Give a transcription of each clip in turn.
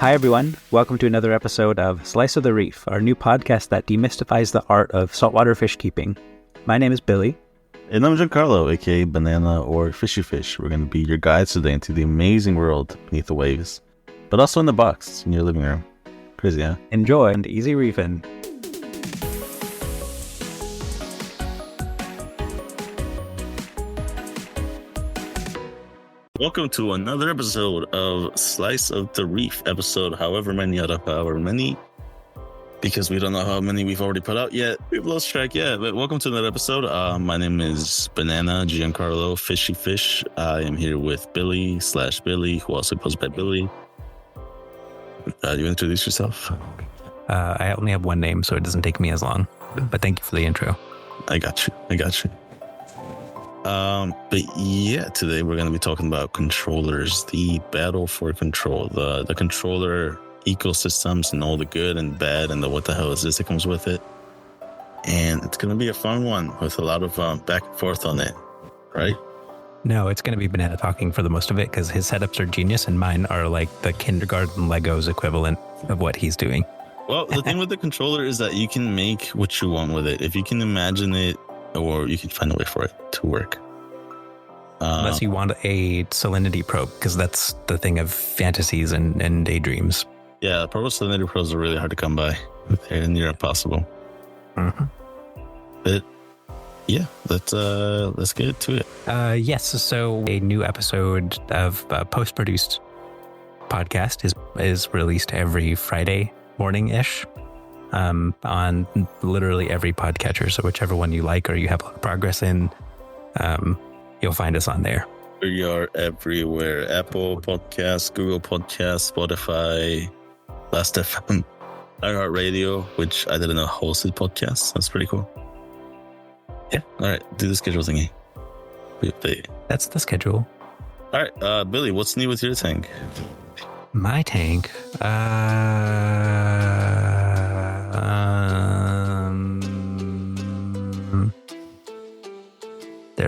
Hi, everyone. Welcome to another episode of Slice of the Reef, our new podcast that demystifies the art of saltwater fish keeping. My name is Billy. And I'm Giancarlo, aka Banana or Fishy Fish. We're going to be your guides today into the amazing world beneath the waves, but also in the box in your living room. Crazy, huh? Enjoy and easy reefing. Welcome to another episode of Slice of the Reef, episode however many, because we don't know how many we've already put out yet. We've lost track yet, but welcome to another episode. My name is Banana Giancarlo Fishy Fish. I am here with Billy, who also goes by Billy. You introduce yourself? I only have one name, so it doesn't take me as long, but thank you for the intro. I got you. But yeah, today we're going to be talking about controllers, the battle for control, the controller ecosystems and all the good and bad and the what the hell is this that comes with it. And it's going to be a fun one with a lot of back and forth on it, right? No, it's going to be Banana talking for the most of it because his setups are genius and mine are like the kindergarten Legos equivalent of what he's doing. Well, the thing with the controller is that you can make what you want with it. If you can imagine it, or you can find a way for it to work. Unless you want a salinity probe, because that's the thing of fantasies and daydreams. Yeah, purple salinity probes are really hard to come by. They're near impossible. Mm-hmm. But yeah, let's get to it. Yes, so a new episode of post-produced podcast is released every Friday morning-ish. On literally every podcatcher. So whichever one you like or you have a lot of progress in, you'll find us on there. We are everywhere. Apple Podcasts, Google Podcasts, Spotify, Last.fm, iHeartRadio, which I didn't know hosted podcasts. That's pretty cool. Yeah. All right. Do the schedule thingy. That's the schedule. All right. Billy, what's new with your tank? My tank?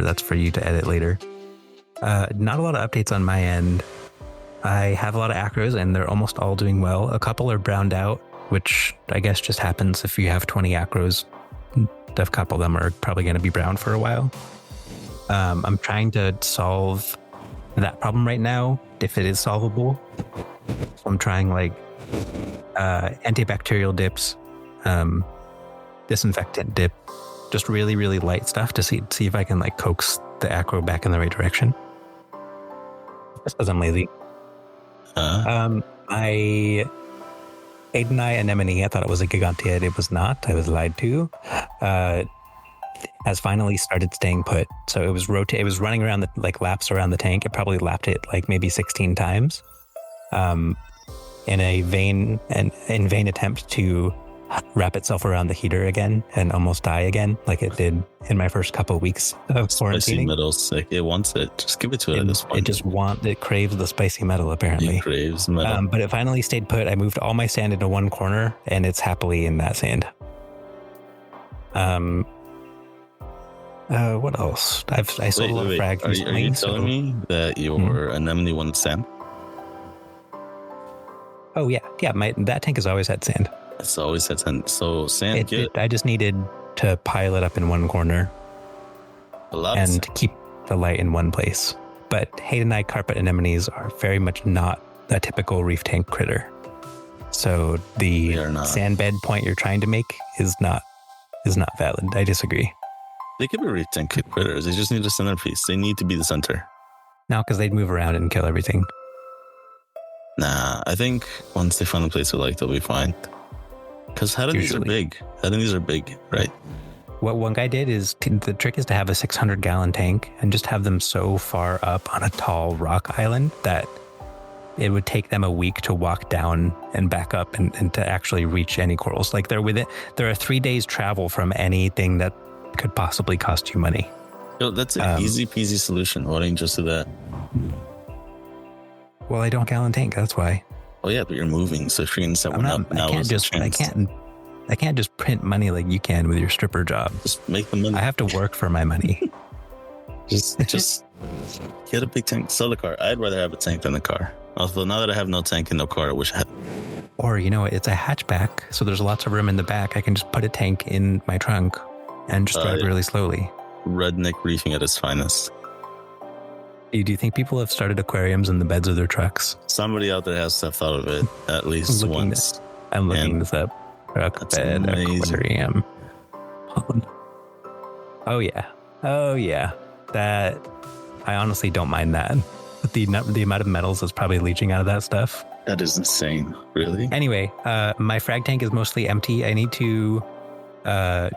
That's for you to edit later. Not a lot of updates on my end. I have a lot of acros and they're almost all doing well. A couple are browned out, which I guess just happens if you have 20 acros. A couple of them are probably going to be brown for a while. I'm trying to solve that problem right now, if it is solvable. So I'm trying like antibacterial dips, disinfectant dip, just really, really light stuff to see if I can like coax the acro back in the right direction. Just because I'm lazy. My Adenine anemone, I thought it was a giganteid. It was not. I was lied to. Has finally started staying put. So it was it was running around the laps around the tank. It probably lapped it like maybe 16 times. In a vain attempt to wrap itself around the heater again and almost die again, like it did in my first couple of weeks of quarantining. Spicy metal's sick. It wants it. Just give it to it at this point. It craves the spicy metal, apparently. It craves metal. But it finally stayed put. I moved all my sand into one corner, and it's happily in that sand. What else? I sold a lot of frags recently. Are you telling me that your anemone wanted sand? Oh, yeah. Yeah, that tank has always had sand. It's always had sand. So sand, I just needed to pile it up in one corner and keep the light in one place. But Hadenite carpet anemones are very much not a typical reef tank critter. So the sand bed point you're trying to make is not valid. I disagree. They could be reef tank critters. They just need a centerpiece. They need to be the center. No, because they'd move around and kill everything. Nah, I think once they find a place they like, they'll be fine. Because Hadenese are big. Hadenese are big, right? What one guy did is, the trick is to have a 600-gallon tank and just have them so far up on a tall rock island that it would take them a week to walk down and back up and to actually reach any corals. Like they're 3 days travel from anything that could possibly cost you money. Yo, that's an easy peasy solution. Why don't you just do that? Well, I don't gallon tank. That's why. Oh yeah, but you're moving, so if you're gonna set one up now, I can't just print money like you can with your stripper job. Just make the money. I have to work for my money. just get a big tank. Sell the car. I'd rather have a tank than a car. Although now that I have no tank and no car, I wish I had. Or, it's a hatchback, so there's lots of room in the back. I can just put a tank in my trunk and just drive really slowly. Redneck reefing at its finest. Do you think people have started aquariums in the beds of their trucks? Somebody out there has to have thought of it at least once. I'm looking this up. Truck bed aquarium. Oh yeah. That, I honestly don't mind that. The amount of metals that's probably leaching out of that stuff. That is insane. Really? Anyway, my frag tank is mostly empty. I need to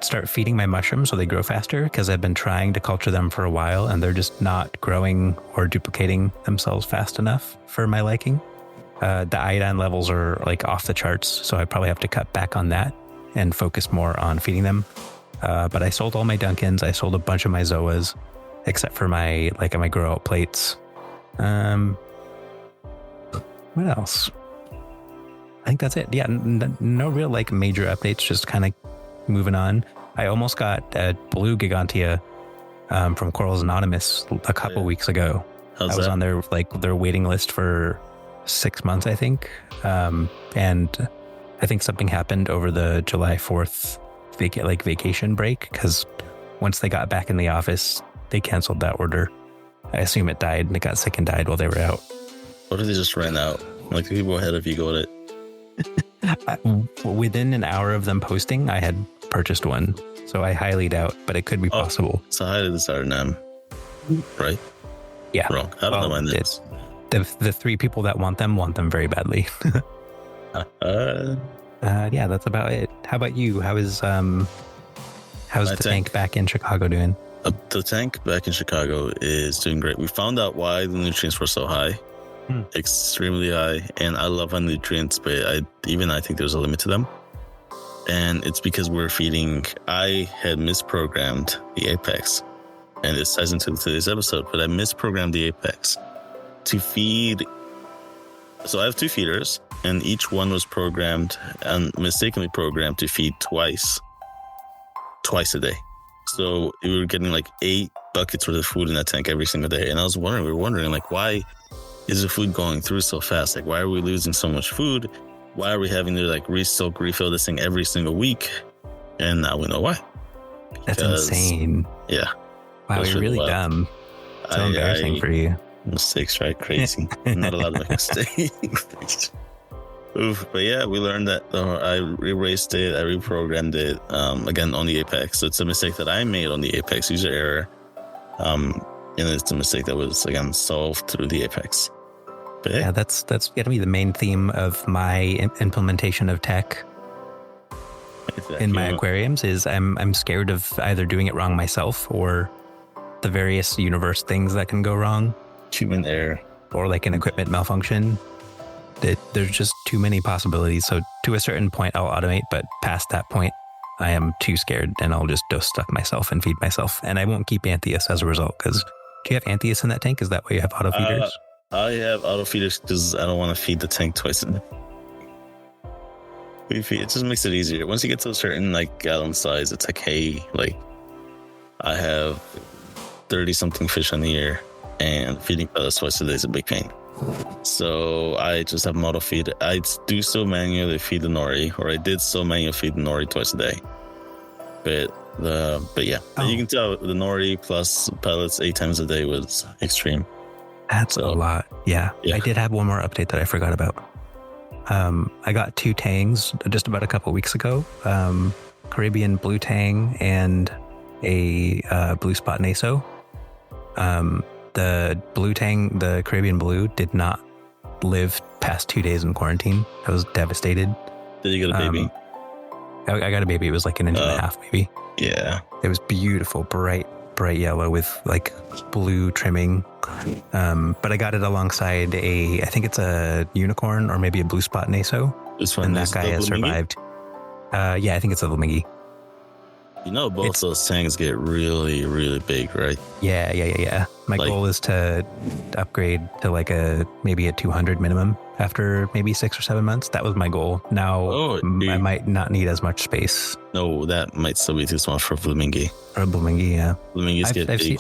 start feeding my mushrooms so they grow faster, because I've been trying to culture them for a while and they're just not growing or duplicating themselves fast enough for my liking. The iodine levels are like off the charts, so I probably have to cut back on that and focus more on feeding them. But I sold all my Duncans. I sold a bunch of my Zoas, except for my grow out plates. What else? I think that's it. Yeah, no real major updates, just kind of moving on. I almost got a blue Gigantea from Corals Anonymous a couple weeks ago. I was on their waiting list for 6 months, I think. And I think something happened over the July 4th vacation break, because once they got back in the office, they canceled that order. I assume it died and it got sick and died while they were out. What if they just ran out? Like the people ahead of you got it. Within an hour of them posting, I had purchased one. So I highly doubt, but it could be possible. So how did this R&M? Right? Yeah. Wrong. I don't know when this. The 3 people that want them very badly. Yeah, that's about it. How about you? How's the tank back in Chicago doing? The tank back in Chicago is doing great. We found out why the nutrients were so high. Extremely high. And I love our nutrients, but I think there's a limit to them. And it's because I had misprogrammed the Apex. And this ties into today's episode, but I misprogrammed the Apex to feed. So I have 2 feeders, and each one was programmed and mistakenly programmed to feed twice a day. So we were getting 8 buckets worth of food in that tank every single day. And we were wondering why is the food going through so fast? Why are we losing so much food? Why are we having to refill this thing every single week? And now we know why. That's insane. Yeah. Wow, you're really dumb. So embarrassing for you. Mistakes, right? Crazy. I'm not allowed to make mistakes. Oof. But yeah, we learned that I erased it. I reprogrammed it again on the Apex. So it's a mistake that I made on the Apex, user error. And it's a mistake that was again solved through the Apex. But yeah, that's gonna be the main theme of my implementation of tech in my aquariums. Is I'm scared of either doing it wrong myself or the various universe things that can go wrong. Human error or an equipment malfunction. There's just too many possibilities. So to a certain point, I'll automate, but past that point, I am too scared and I'll just dose stuff myself and feed myself. And I won't keep Antheus as a result, because do you have Antheus in that tank? Is that why you have auto feeders? I have auto feeders because I don't want to feed the tank twice a day. It just makes it easier. Once you get to a certain gallon size, it's I have 30 something fish on the year, and feeding pellets twice a day is a big pain. So I just have them auto feed. I do still manually feed the nori, or I did still manually feed the nori twice a day. But yeah, you can tell the nori plus pellets 8 times a day was extreme. That's a lot. Yeah. I did have one more update that I forgot about. I got 2 tangs just about a couple weeks ago. Caribbean blue tang and a blue spot naso. The blue tang, the Caribbean blue, did not live past 2 days in quarantine. I was devastated. Did you get a baby? I got a baby. It was 1.5 inches, maybe. Yeah. It was beautiful, bright yellow with blue trimming. But I got it alongside I think it's a unicorn or maybe a blue spot naso. And that guy has survived. Yeah, I think it's a Lumingi. Both those tangs get really, really big, right? Yeah. My goal is to upgrade to maybe a 200 minimum after maybe 6 or 7 months. That was my goal. Now I might not need as much space. No, that might still be too small for Flamingi. Or Flamingi, yeah. Flamingis get big.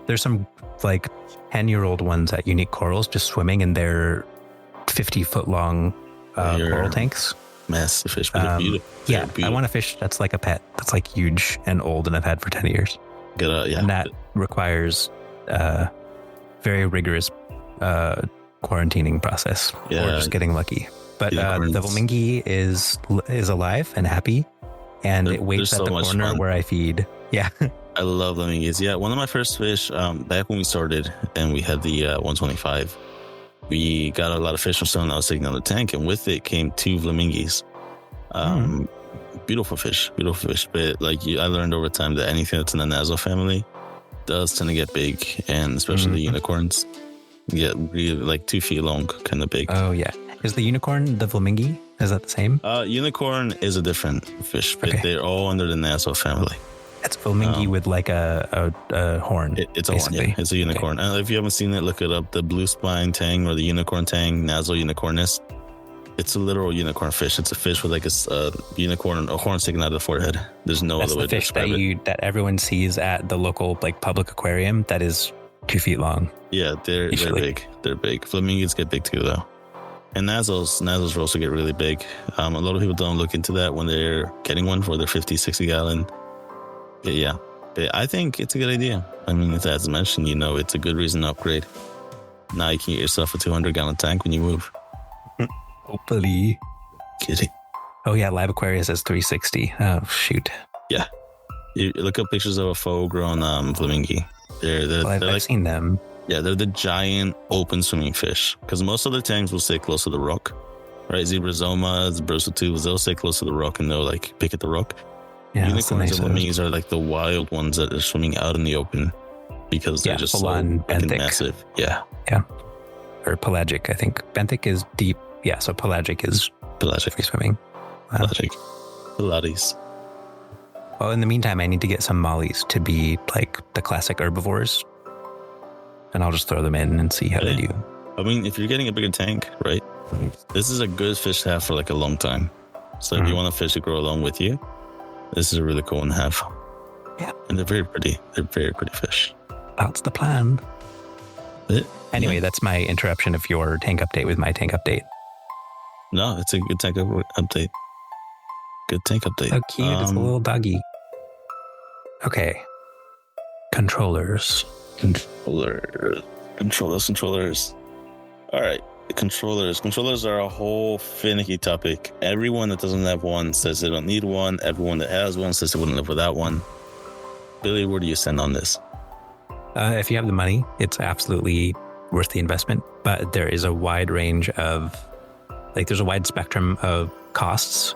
There's some like 10-year-old ones at Unique Corals just swimming in their 50-foot long coral tanks. Massive fish, but they're beautiful. Yeah, They're beautiful. I want a fish that's like a pet, that's like huge and old and I've had for 10 years. And that requires very rigorous quarantining process or just getting lucky. But the flamingi is alive and happy, and it waits at the corner where I feed. Yeah. I love flamingos. Yeah, one of my first fish, back when we started and we had the 125, we got a lot of fish from someone that was taking out the tank, and with it came 2 flamingos. Beautiful fish. But I learned over time that anything that's in the Nazo family does tend to get big, and especially the unicorns get really like 2 feet long, kind of big. Oh yeah. Is the unicorn the flamingi? Is that the same? Unicorn is a different fish, but they're all under the Nazo family. It's flamingi with like a horn. It's a horn, yeah. It's a unicorn. Okay. If you haven't seen it, look it up. The blue spine tang or the unicorn tang, Nazo unicornis. It's a literal unicorn fish. It's a fish with like a unicorn, a horn sticking out of the forehead. There's no other way to describe it. That's the fish that everyone sees at the local like public aquarium that is 2 feet long. Yeah, they're big. They're big. Flamingos get big too, though. And Nazos also get really big. A lot of people don't look into that when they're getting one for their 50, 60 gallon. But yeah, I think it's a good idea. I mean, as mentioned, it's a good reason to upgrade. Now you can get yourself a 200-gallon tank when you move. Hopefully. Kidding. Oh yeah, Live Aquarius is 360. Oh shoot. Yeah. You look up pictures of a full-grown flamingi. I've seen them. Yeah, they're the giant open swimming fish. Because most of the tanks will stay close to the rock, right? Zebrazomas, brussels, they'll stay close to the rock and they'll like pick at the rock. Yeah, unicorns and flamingos are like the wild ones that are swimming out in the open because they're just so massive. Yeah. Yeah. Or pelagic, I think. Benthic is deep. Yeah, so pelagic is free swimming. Pelagic. Pilates. Well, in the meantime, I need to get some mollies to be like the classic herbivores. And I'll just throw them in and see how they do. I mean, if you're getting a bigger tank, right? This is a good fish to have for like a long time. So if you want a fish to grow along with you, this is a really cool one to have. Yeah. And they're very pretty. They're very pretty fish. That's the plan. Anyway, that's my interruption of your tank update with my tank update. No, it's a good tank update. Good tank update. So cute. It's a little doggy. Okay. Controllers. Controllers. All right. Controllers are a whole finicky topic. Everyone that doesn't have one says they don't need one. Everyone that has one says they wouldn't live without one. Billy, where do you stand on this? If you have the money, it's absolutely worth the investment. But there is a wide range of, there's a wide spectrum of costs.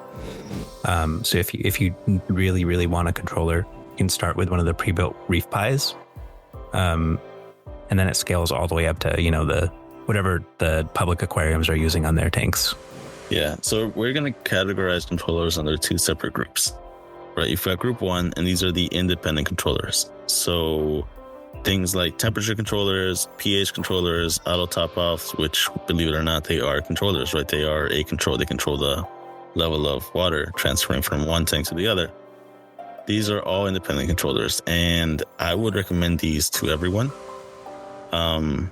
So if you really, really want a controller, you can start with one of the pre-built reef pies. And then it scales all the way up to, whatever the public aquariums are using on their tanks. Yeah. So we're going to categorize controllers under 2 separate groups, right? You've got group 1, and these are the independent controllers. So things like temperature controllers, pH controllers, auto top-offs, which, believe it or not, they are controllers, right? They are a control. They control the level of water transferring from one tank to the other. These are all independent controllers, and I would recommend these to everyone.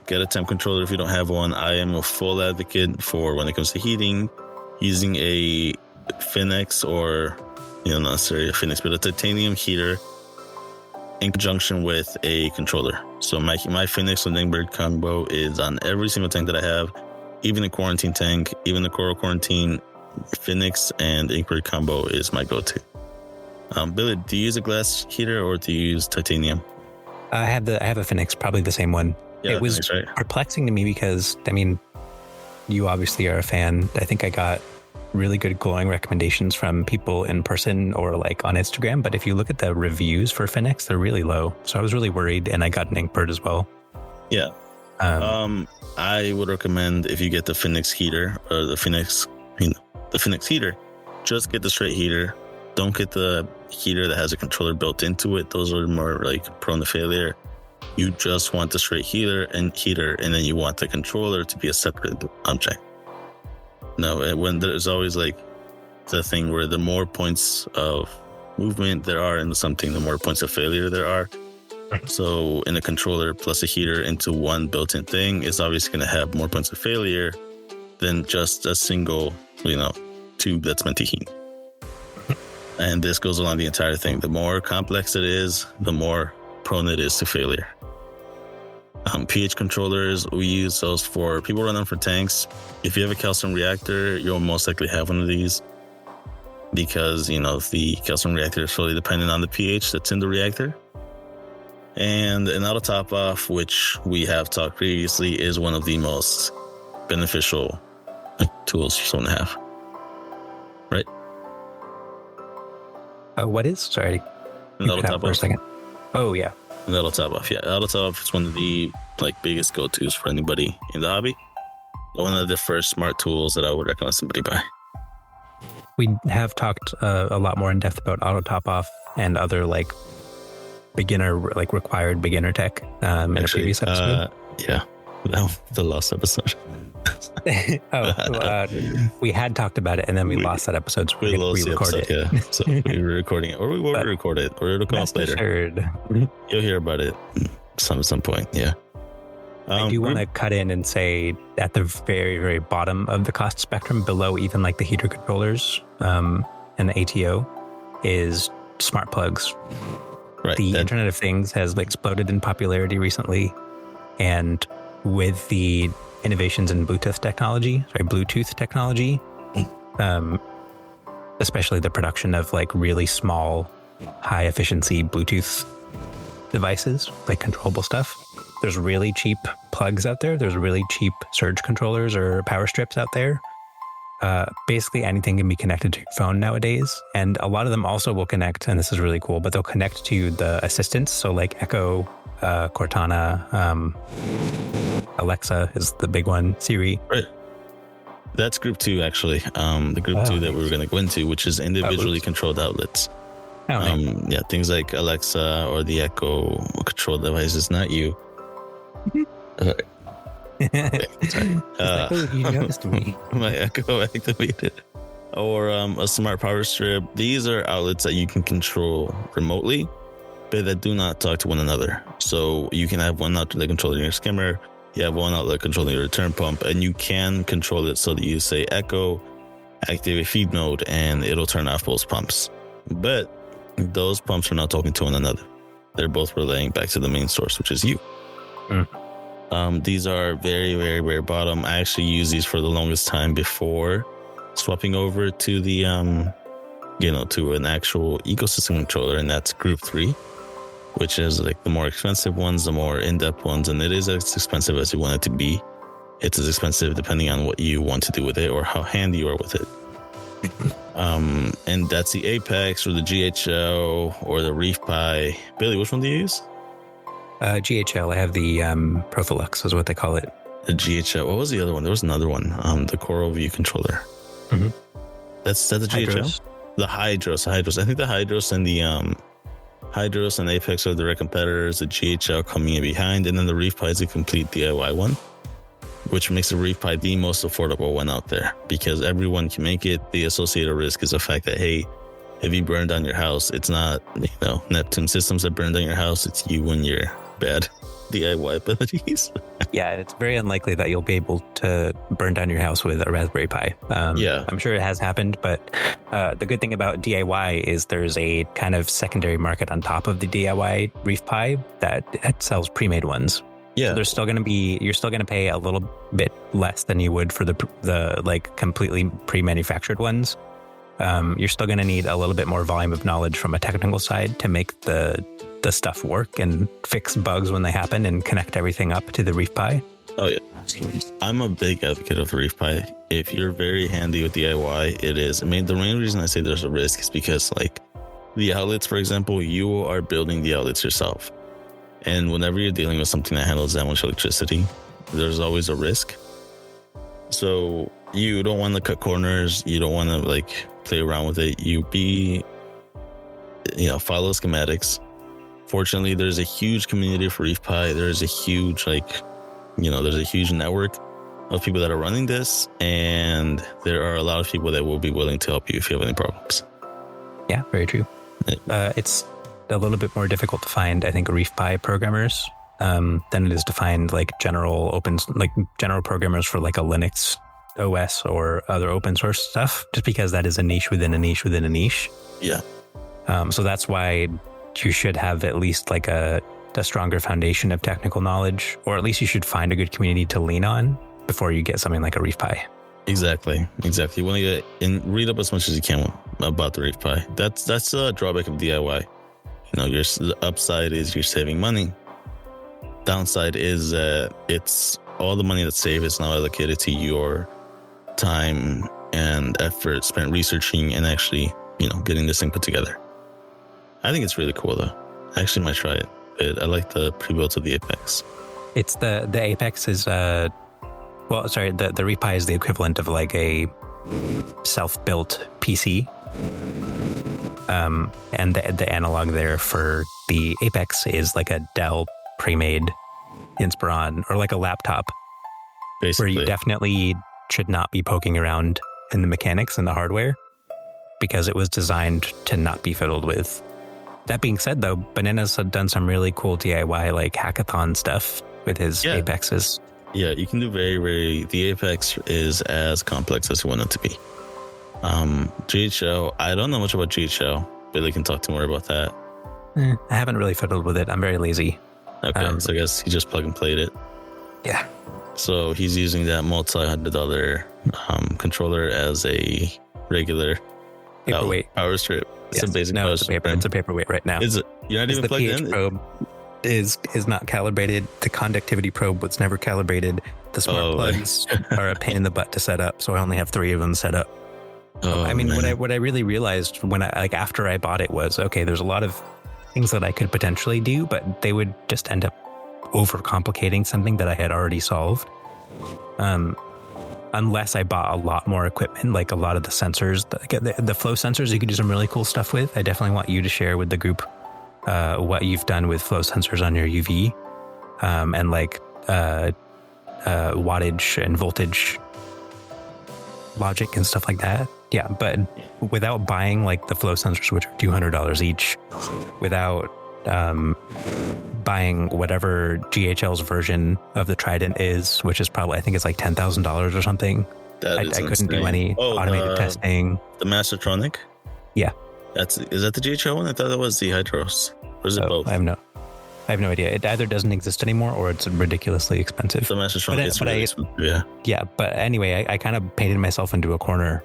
Get a temp controller if you don't have one. I am a full advocate for, when it comes to heating, using a Finex or, not necessarily a Finex, but a titanium heater in conjunction with a controller. So my Finex and Dingbird combo is on every single tank that I have, even the quarantine tank, even the coral quarantine. Finex and Dingbird combo is my go-to. Billy, do you use a glass heater or do you use titanium? I have a Finex, probably the same one. Yeah, it was perplexing to me because, you obviously are a fan. I think I got really good glowing recommendations from people in person or on Instagram. But if you look at the reviews for Finex, they're really low. So I was really worried, and I got an Inkbird as well. Yeah. I would recommend, if you get the Finex heater or the Finex heater, just get the straight heater. Don't get the heater that has a controller built into it. Those are more prone to failure. You just want the straight heater, and then you want the controller to be a separate object. No, when there's always the thing where the more points of movement there are in something, the more points of failure there are. So in a controller plus a heater into one built-in thing is obviously going to have more points of failure than just a single, tube that's meant to heat. And this goes along the entire thing. The more complex it is, the more prone it is to failure. pH controllers, we use those for people running for tanks. If you have a calcium reactor, you'll most likely have one of these because, the calcium reactor is fully dependent on the pH that's in the reactor. And an auto top off, which we have talked previously, is one of the most beneficial tools for someone to have. Right? What is? Sorry. An auto top for a off. second. Oh, yeah. An auto top off, yeah. Auto top off is one of the biggest go-tos for anybody in the hobby. One of the first smart tools that I would recommend somebody buy. We have talked a lot more in depth about auto top off and other required beginner tech in a previous episode. Yeah, the last episode. We had talked about it and then we lost that episode, so we re-record it. Yeah, so we were recording it, or we won't record it, or it'll come up later. You'll hear about it at some point. Yeah. I do want to cut in and say at the very, very bottom of the cost spectrum, below even the heater controllers and the ATO, is smart plugs. Right. The Internet of Things has exploded in popularity recently, and with the innovations in Bluetooth technology, especially the production of really small, high efficiency Bluetooth devices, controllable stuff. There's really cheap plugs out there. There's really cheap surge controllers or power strips out there. Basically anything can be connected to your phone nowadays. And a lot of them also will connect, and this is really cool, but they'll connect to the assistants. So Echo, Cortana, Alexa is the big one, Siri. Right. That's group 2, actually. The group 2 that we were going to go into, which is individually controlled outlets. Yeah, things like Alexa or the Echo control devices, not you. You noticed me. My Echo activated. Or a smart power strip. These are outlets that you can control remotely, but that do not talk to one another. So you can have one outlet controlling your skimmer, you have one outlet controlling your return pump, and you can control it so that you say Echo, activate feed mode, and it'll turn off both pumps. But those pumps are not talking to one another. They're both relaying back to the main source, which is you. These are very, very rare bottom. I actually use these for the longest time before swapping over to the, to an actual ecosystem controller, and that's group 3, which is the more expensive ones, the more in-depth ones, and it is as expensive as you want it to be. It's as expensive depending on what you want to do with it or how handy you are with it. And that's the Apex or the GHL or the Reef Pi. Billy, which one do you use? GHL. I have the Profilux is what they call it. The GHL. What was the other one? There was another one. The Coral View controller. Mm-hmm. That's the GHL? Hydros. The Hydros. I think the Hydros and the Hydros and Apex are the direct competitors. The GHL coming in behind, and then the Reef Pi is a complete DIY one, which makes the Reef Pi the most affordable one out there because everyone can make it. The associated risk is the fact that, hey, if you burn down your house, it's not, Neptune Systems that burned down your house. It's you and your bad DIY abilities. Yeah, it's very unlikely that you'll be able to burn down your house with a Raspberry Pi. Yeah. I'm sure it has happened, but the good thing about DIY is there's a kind of secondary market on top of the DIY Reef Pi that sells pre-made ones. Yeah, so you're still going to pay a little bit less than you would for the completely pre-manufactured ones. You're still going to need a little bit more volume of knowledge from a technical side to make the stuff work and fix bugs when they happen and connect everything up to the Reef Pi. Oh yeah, I'm a big advocate of the Reef Pi. If you're very handy with DIY, it is. I mean, the main reason I say there's a risk is because the outlets, for example, you are building the outlets yourself. And whenever you're dealing with something that handles that much electricity, there's always a risk. So you don't want to cut corners. You don't want to play around with it. Follow schematics. Fortunately, there's a huge community for Reef Pi. There's a huge, there's a huge network of people that are running this. And there are a lot of people that will be willing to help you if you have any problems. Yeah, very true. It's a little bit more difficult to find, I think, reef-pi programmers than it is to find like general programmers for like a Linux OS or other open source stuff, just because that is a niche within a niche within a niche. Yeah. So that's why you should have at least like a stronger foundation of technical knowledge, or at least you should find a good community to lean on before you get something like a reef-pi. Exactly. You want to get and read up as much as you can about the reef-pi. That's a drawback of DIY. The upside is you're saving money. Downside is that it's all the money that's saved is now allocated to your time and effort spent researching and actually, getting this thing put together. I think it's really cool though. I actually might try it. I like the pre-built of the Apex. It's the Apex is the reef-pi is the equivalent of like a self-built PC. And the analog there for the Apex is like a Dell pre-made Inspiron or like a laptop. Basically. Where you definitely should not be poking around in the mechanics and the hardware because it was designed to not be fiddled with. That being said, though, Bananas had done some really cool DIY like hackathon stuff with his Apexes. Yeah, you can do the Apex is as complex as you want it to be. GHL, I don't know much about GHL. Billy can talk to more about that. I haven't really fiddled with it. I'm very lazy. Okay, so I guess he just plug and played it. Yeah. So he's using that multi-$100 controller as a regular paperweight power strip. It's a basic power strip. It's a paperweight right now. Is it? You're not even the plugged pH in? Probe is not calibrated. The conductivity probe was never calibrated. The smart plugs are a pain in the butt to set up, so I only have 3 of them set up. What I really realized after I bought it was, okay, there's a lot of things that I could potentially do, but they would just end up overcomplicating something that I had already solved. Unless I bought a lot more equipment, like a lot of the sensors, the flow sensors you could do some really cool stuff with. I definitely want you to share with the group what you've done with flow sensors on your UV and wattage and voltage logic and stuff like that. Yeah, but without buying like the flow sensors, which are $200 each, without buying whatever GHL's version of the Trident is, which is probably, I think it's like $10,000 or something. I couldn't do any automated testing. The Mastertronic? Yeah. Is that the GHL one? I thought that was the Hydros. Or is it both? I have no idea. It either doesn't exist anymore or it's ridiculously expensive. The Mastertronic is really expensive, yeah. Yeah, but anyway, I kind of painted myself into a corner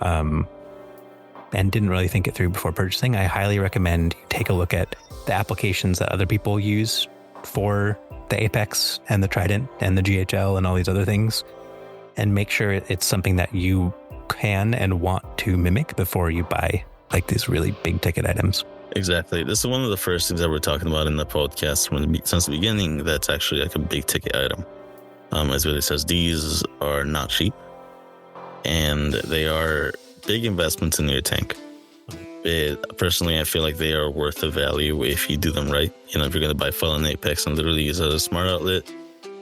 and didn't really think it through before purchasing. I highly recommend you take a look at the applications that other people use for the Apex and the Trident and the GHL and all these other things, and make sure it's something that you can and want to mimic before you buy like these really big ticket items. Exactly. This is one of the first things that we're talking about in the podcast since the beginning. That's actually like a big ticket item. As Billy says, these are not cheap, and they are big investments in your tank. Personally, I feel like they are worth the value if you do them right. If you're going to buy full on Apex and literally use it as a smart outlet,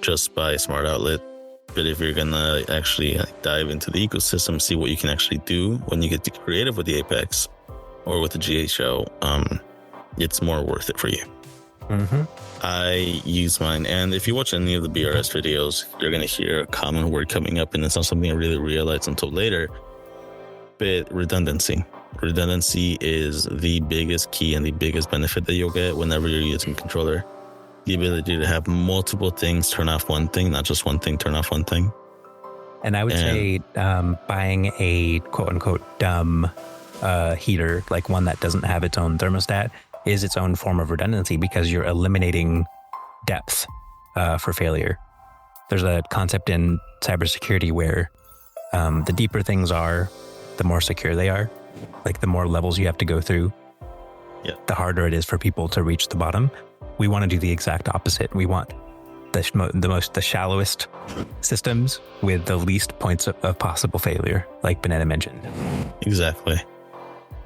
just buy a smart outlet. But if you're going to actually dive into the ecosystem, see what you can actually do when you get creative with the Apex or with the GHO, it's more worth it for you. Mm-hmm. I use mine, and if you watch any of the BRS videos, you're going to hear a common word coming up, and it's not something I really realized until later. But redundancy. Redundancy is the biggest key and the biggest benefit that you'll get whenever you're using a controller. The ability to have multiple things turn off one thing, not just one thing turn off one thing. And I would say buying a quote-unquote dumb heater, like one that doesn't have its own thermostat, is its own form of redundancy because you're eliminating depth for failure. There's a concept in cybersecurity where the deeper things are, the more secure they are. Like the more levels you have to go through, the harder it is for people to reach the bottom. We want to do the exact opposite. We want the shallowest systems with the least points of possible failure, like Banana mentioned. Exactly.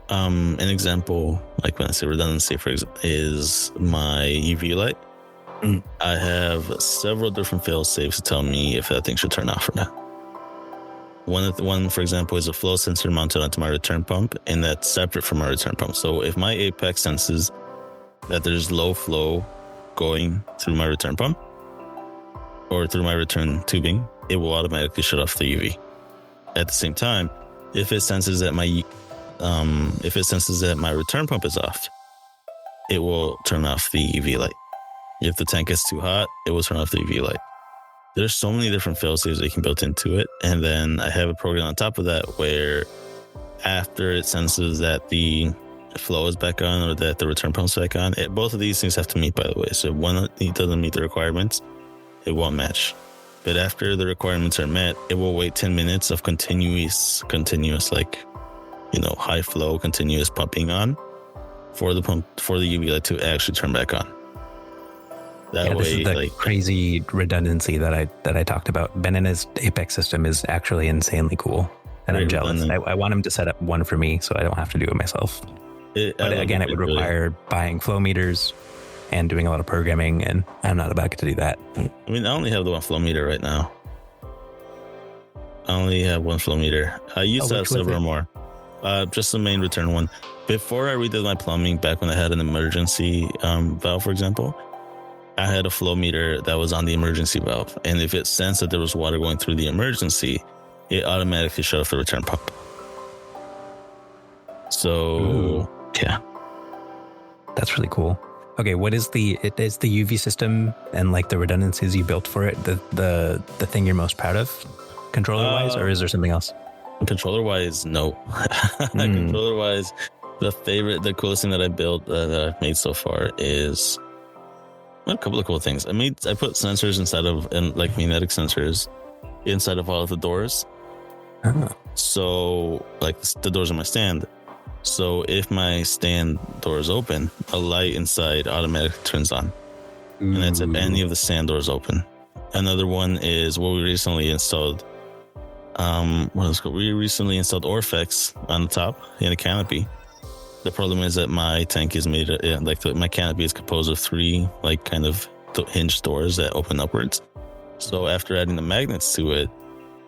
An example, like when I say redundancy, for example, is my UV light. I have several different fail safes to tell me if that thing should turn off or not. One, for example, is a flow sensor mounted onto my return pump, and that's separate from my return pump. So if my Apex senses that there's low flow going through my return pump or through my return tubing, it will automatically shut off the UV. At the same time, if it senses that my return pump is off, it will turn off the UV light. If the tank is too hot, it will turn off the UV light. There's so many different fail-safes that you can build into it. And then I have a program on top of that where after it senses that the flow is back on or that the return pump's back on, both of these things have to meet, by the way. So if one doesn't meet the requirements, it won't match. But after the requirements are met, it will wait 10 minutes of continuous, like, high flow, continuous pumping on for the UV light to actually turn back on. That way, this is the crazy redundancy that I talked about. Benina's Apex system is actually insanely cool, and I'm jealous. I want him to set up one for me so I don't have to do it myself. But again, it would require buying flow meters and doing a lot of programming, and I'm not about to do that. I mean, I only have the one flow meter right now. I only have one flow meter. I used to have several more. Just the main return one. Before I redid my plumbing, back when I had an emergency valve, for example, I had a flow meter that was on the emergency valve. And if it sensed that there was water going through the emergency, it automatically shut off the return pump. So, yeah. That's really cool. Okay, what is the UV system and like the redundancies you built for it, the thing you're most proud of controller-wise, or is there something else? Controller-wise, no. Controller-wise, the coolest thing that I built that I've made so far is a couple of cool things. I put sensors inside of, and like magnetic sensors inside of all of the doors. Oh. So like the doors on my stand. So if my stand door is open, a light inside automatically turns on. And that's if any of the stand doors open. Another one is what we recently installed. We recently installed Orfex on the top in a canopy. The problem is that my tank is made, my canopy is composed of 3 like kind of hinged doors that open upwards. So after adding the magnets to it,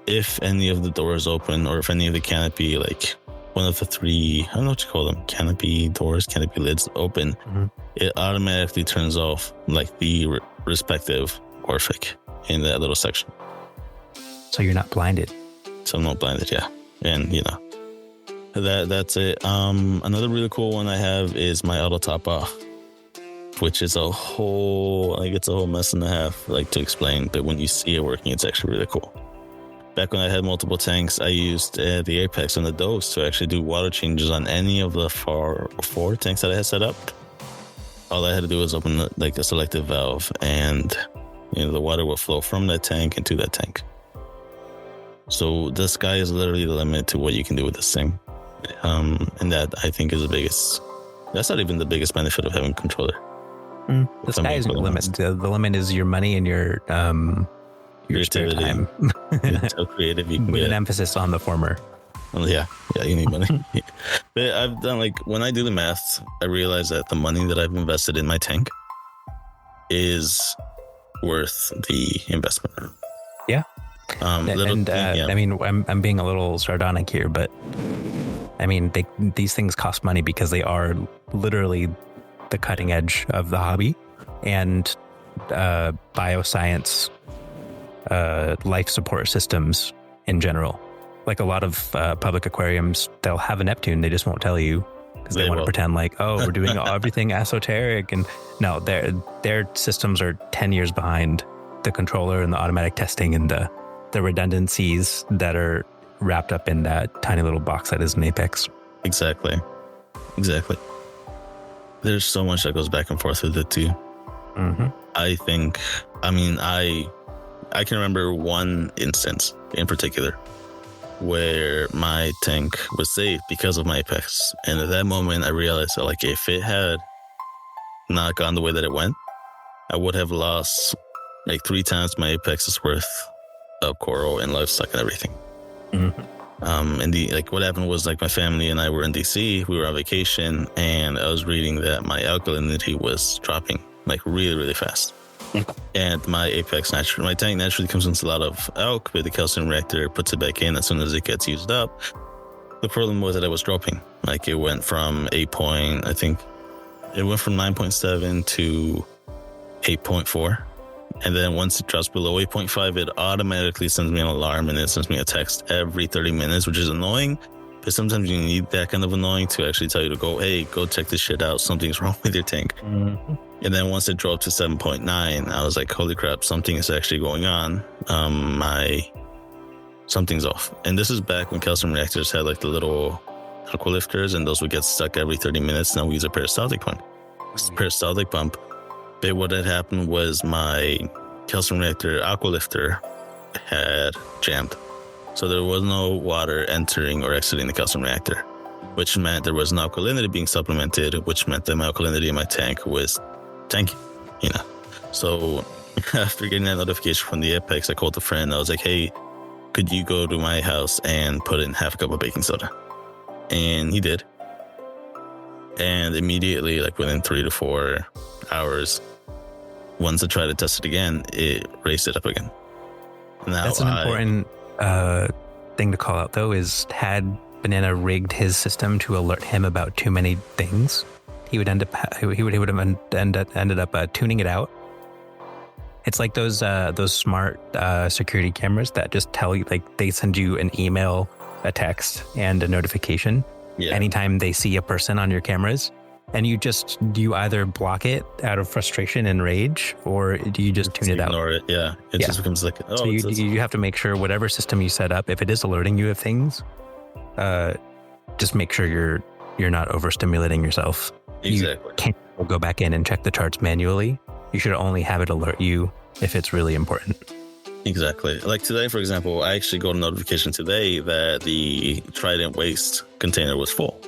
if any of the doors open or if any of the canopy, like one of the 3, I don't know what you call them, canopy doors, canopy lids open, it automatically turns off like the respective Orfec in that little section. So you're not blinded. So I'm not blinded, yeah. And that's it. Another really cool one I have is my auto top off, which is a whole mess and a half, like, to explain. But when you see it working, it's actually really cool. Back when I had multiple tanks, I used the Apex and the Dose to actually do water changes on any of the 4 tanks that I had set up. All I had to do was open a selective valve, and the water would flow from that tank into that tank. So the sky is literally the limit to what you can do with this thing. And that, I think, is the biggest. That's not even the biggest benefit of having a controller. The sky isn't the limit. The limit is your money and your spare time. How creative you can With get. an emphasis on the former. Well, yeah, you need money. But I've done, when I do the math, I realize that the money that I've invested in my tank is worth the investment. Yeah. I mean, I'm being a little sardonic here, but I mean, these things cost money because they are literally the cutting edge of the hobby, and bioscience, life support systems in general. Like a lot of public aquariums, they'll have a Neptune, they just won't tell you because they want to pretend like, oh, we're doing everything esoteric. And no, their systems are 10 years behind the controller and the automatic testing and the redundancies that are wrapped up in that tiny little box that is an Apex. Exactly. There's so much that goes back and forth with it too. I can remember one instance in particular where my tank was saved because of my Apex. And at that moment, I realized that if it had not gone the way that it went, I would have lost 3 times my Apex's worth of coral and livestock and everything. And what happened was my family and I were in DC, we were on vacation, and I was reading that my alkalinity was dropping really, really fast. And my Apex my tank naturally consumes a lot of alk, but the calcium reactor puts it back in as soon as it gets used up. The problem was that it was dropping. It went from 8 point, I think It went from 9.7 to 8.4. And then once it drops below 8.5, it automatically sends me an alarm and it sends me a text every 30 minutes, which is annoying. But sometimes you need that kind of annoying to actually tell you to go, hey, go check this shit out. Something's wrong with your tank. Mm-hmm. And then once it dropped to 7.9, I was like, holy crap, something is actually going on. Something's off. And this is back when calcium reactors had like the little aqua lifters, and those would get stuck every 30 minutes. Now we use a peristaltic pump. But what had happened was my calcium reactor aqua lifter had jammed. So there was no water entering or exiting the calcium reactor, which meant there was no alkalinity being supplemented, which meant that my alkalinity in my tank was tanky, you know. So after getting that notification from the Apex, I called a friend. I was like, hey, could you go to my house and put in half a cup of baking soda? And he did. And immediately, like within 3 to 4 hours, once I tried to test it again, it raised it up again. Now that's an important thing to call out, though, is had Banana rigged his system to alert him about too many things, he would ended up tuning it out. It's like those smart security cameras that just tell you, like, they send you an email, a text, and a notification anytime they see a person on your cameras. And you either block it out of frustration and rage, or you just tune it out. Ignore it, yeah. It just becomes like, so you have to make sure whatever system you set up, if it is alerting you of things, just make sure you're not overstimulating yourself. Exactly. You can't go back in and check the charts manually. You should only have it alert you if it's really important. Exactly. Like today, for example, I actually got a notification today that the Trident waste container was full.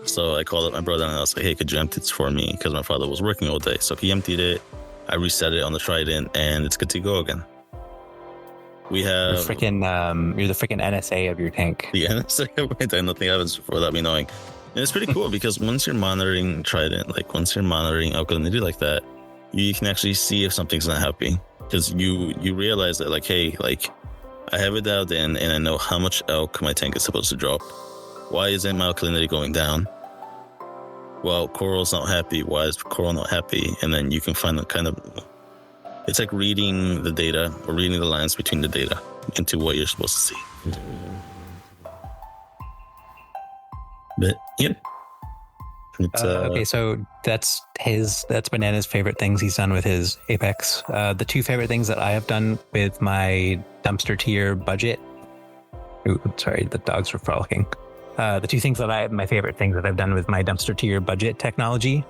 So I called up my brother and I was like, hey, could you empty this for me? Because my father was working all day. So he emptied it. I reset it on the Trident and it's good to go again. We have... You're the freaking NSA of your tank. The NSA of my tank. Nothing happens without me knowing. And it's pretty cool because once you're monitoring Trident, like once you're monitoring alkalinity like that, you can actually see if something's not happy. Because you realize that, like, hey, like, I have it dialed in and I know how much elk my tank is supposed to drop. Why isn't my alkalinity going down? Well, coral's not happy. Why is coral not happy? And then you can find the kind of... It's like reading the data or reading the lines between the data into what you're supposed to see. But, yep. Okay, so that's Banana's favorite things he's done with his Apex. The two favorite things that I have done with my dumpster tier budget. Ooh, sorry, the dogs were frolicking. The two things my favorite things that I've done with my dumpster tier budget technology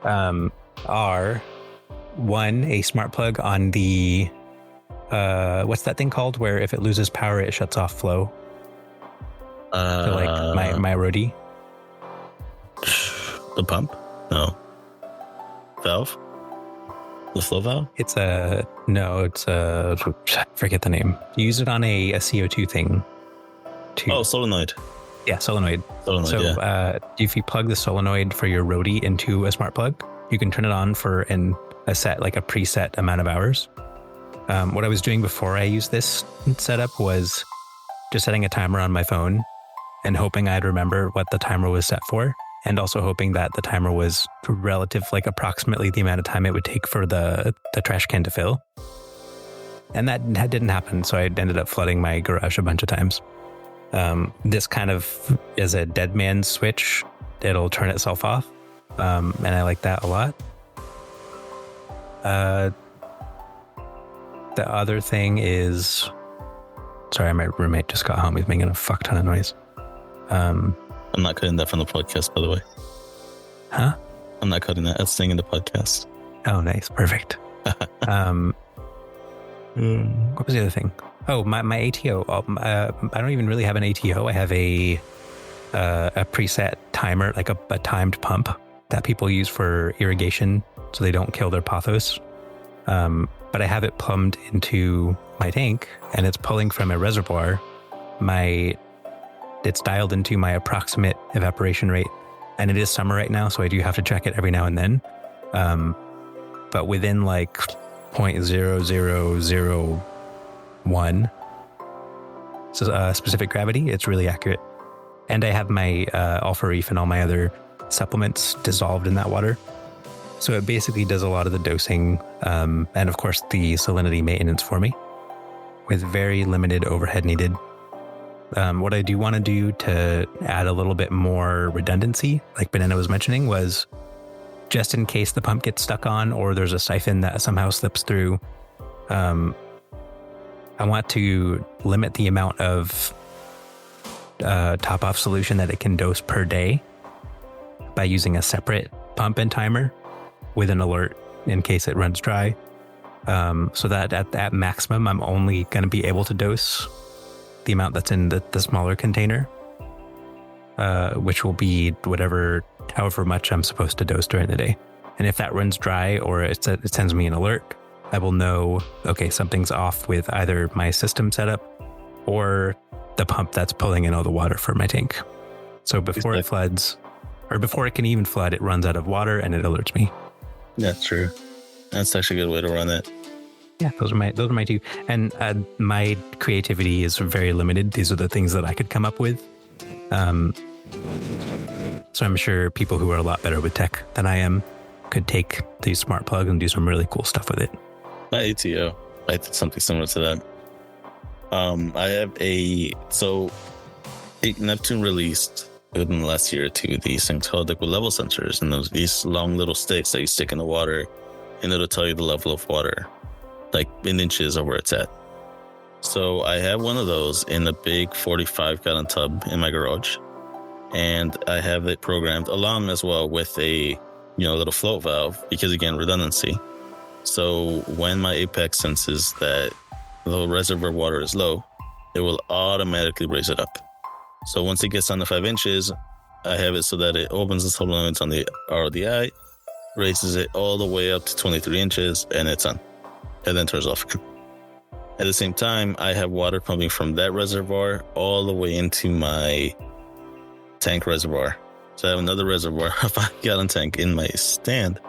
are, one, a smart plug on the what's that thing called where if it loses power it shuts off flow. So like my roadie. The pump? No. Valve? The flow valve? It's forget the name. You use it on a CO2 thing. Solenoid. Yeah, solenoid. So if you plug the solenoid for your roadie into a smart plug, you can turn it on for a preset amount of hours. What I was doing before I used this setup was just setting a timer on my phone and hoping I'd remember what the timer was set for. And also hoping that the timer was approximately the amount of time it would take for the trash can to fill. And that didn't happen. So I ended up flooding my garage a bunch of times. This kind of is a dead man switch. It'll turn itself off. And I like that a lot. The other thing is... Sorry, my roommate just got home. He's making a fuck ton of noise. I'm not cutting that from the podcast, by the way. Huh? I'm not cutting that. That's staying in the podcast. Oh, nice. Perfect. What was the other thing? Oh, my ATO. I don't even really have an ATO. I have a preset timer, like a timed pump that people use for irrigation so they don't kill their pothos. But I have it plumbed into my tank and it's pulling from a reservoir. It's dialed into my approximate evaporation rate, and it is summer right now, so I do have to check it every now and then. But within like 0.0001 specific gravity, it's really accurate. And I have my Alpha Reef and all my other supplements dissolved in that water. So it basically does a lot of the dosing and, of course, the salinity maintenance for me with very limited overhead needed. What I do want to do to add a little bit more redundancy, like Banana was mentioning, was just in case the pump gets stuck on or there's a siphon that somehow slips through, I want to limit the amount of top-off solution that it can dose per day by using a separate pump and timer with an alert in case it runs dry. So that at maximum, I'm only going to be able to dose the amount that's in the smaller container, which will be however much I'm supposed to dose during the day. And if that runs dry or it sends me an alert, I will know, okay, something's off with either my system setup or the pump that's pulling in all the water for my tank. So before it floods, or before it can even flood, it runs out of water and it alerts me. That's true. That's actually a good way to run it. Yeah, those are my two. And my creativity is very limited. These are the things that I could come up with. So I'm sure people who are a lot better with tech than I am could take these smart plugs and do some really cool stuff with it. My ATO, I did something similar to that. I have Neptune released within the last year or two these things called liquid level sensors, and these long little sticks that you stick in the water, and it'll tell you the level of water, like in inches of where it's at. So I have one of those in a big 45-gallon tub in my garage, and I have it programmed along as well with a little float valve because, again, redundancy. So when my Apex senses that the reservoir water is low, it will automatically raise it up. So once it gets under 5 inches, I have it so that it opens the total limits on the RODI, raises it all the way up to 23 inches, and it's on. And then turns off. At the same time, I have water pumping from that reservoir all the way into my tank reservoir. So I have another reservoir, a 5-gallon tank in my stand,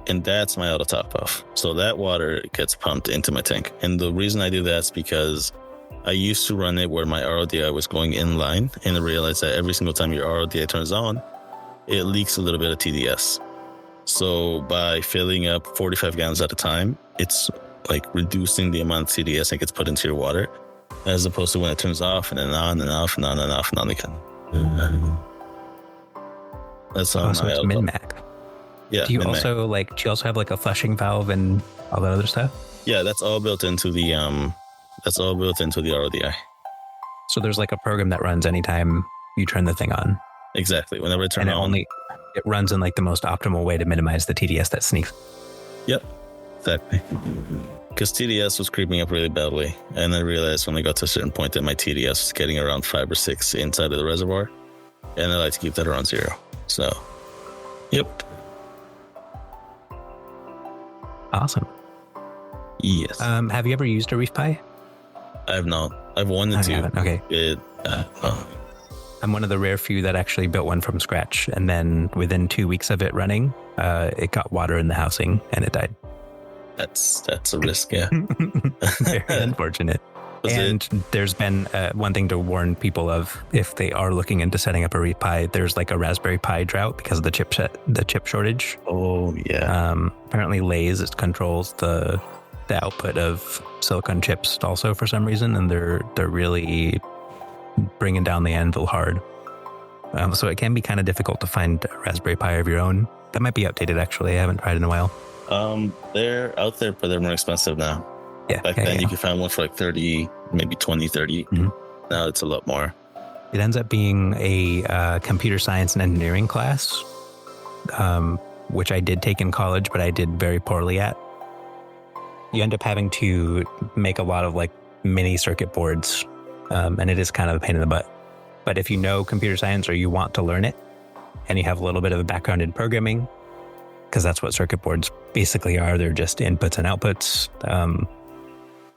and that's my auto top off. So that water gets pumped into my tank. And the reason I do that is because I used to run it where my RODI was going in line, and I realized that every single time your RODI turns on, it leaks a little bit of TDS. So by filling up 45 gallons at a time, it's like reducing the amount of TDS that gets put into your water, as opposed to when it turns off and then on and off and on and off and on again. That's how so it's min-max. Yeah. Do you also have like a flushing valve and all that other stuff? Yeah, that's all built into the RODI. So there's like a program that runs anytime you turn the thing on. Exactly. Whenever I turn it on. It runs in like the most optimal way to minimize the TDS that sneaks. Yep. Exactly. Because TDS was creeping up really badly. And I realized when I got to a certain point that my TDS was getting around 5 or 6 inside of the reservoir. And I like to keep that around 0. So, yep. Awesome. Yes. Have you ever used a reef pie? I have not. I've wanted to. Okay. I'm one of the rare few that actually built one from scratch. And then within 2 weeks of it running, it got water in the housing and it died. That's a risk, yeah. Very unfortunate. There's been one thing to warn people of if they are looking into setting up a reef pie. There's like a Raspberry Pi drought because of the chip shortage. Oh yeah. Apparently, Lay's controls the output of silicon chips also for some reason, and they're really bringing down the anvil hard. So it can be kind of difficult to find a Raspberry Pi of your own. That might be outdated actually. I haven't tried in a while. They're out there, but they're more expensive now. Back then you could find one for like 30, maybe 20, 30. Mm-hmm. Now it's a lot more. It ends up being a computer science and engineering class, which I did take in college, but I did very poorly at. You end up having to make a lot of like mini circuit boards, and it is kind of a pain in the butt. But if you know computer science or you want to learn it, and you have a little bit of a background in programming, because that's what circuit boards basically are, they're just inputs and outputs.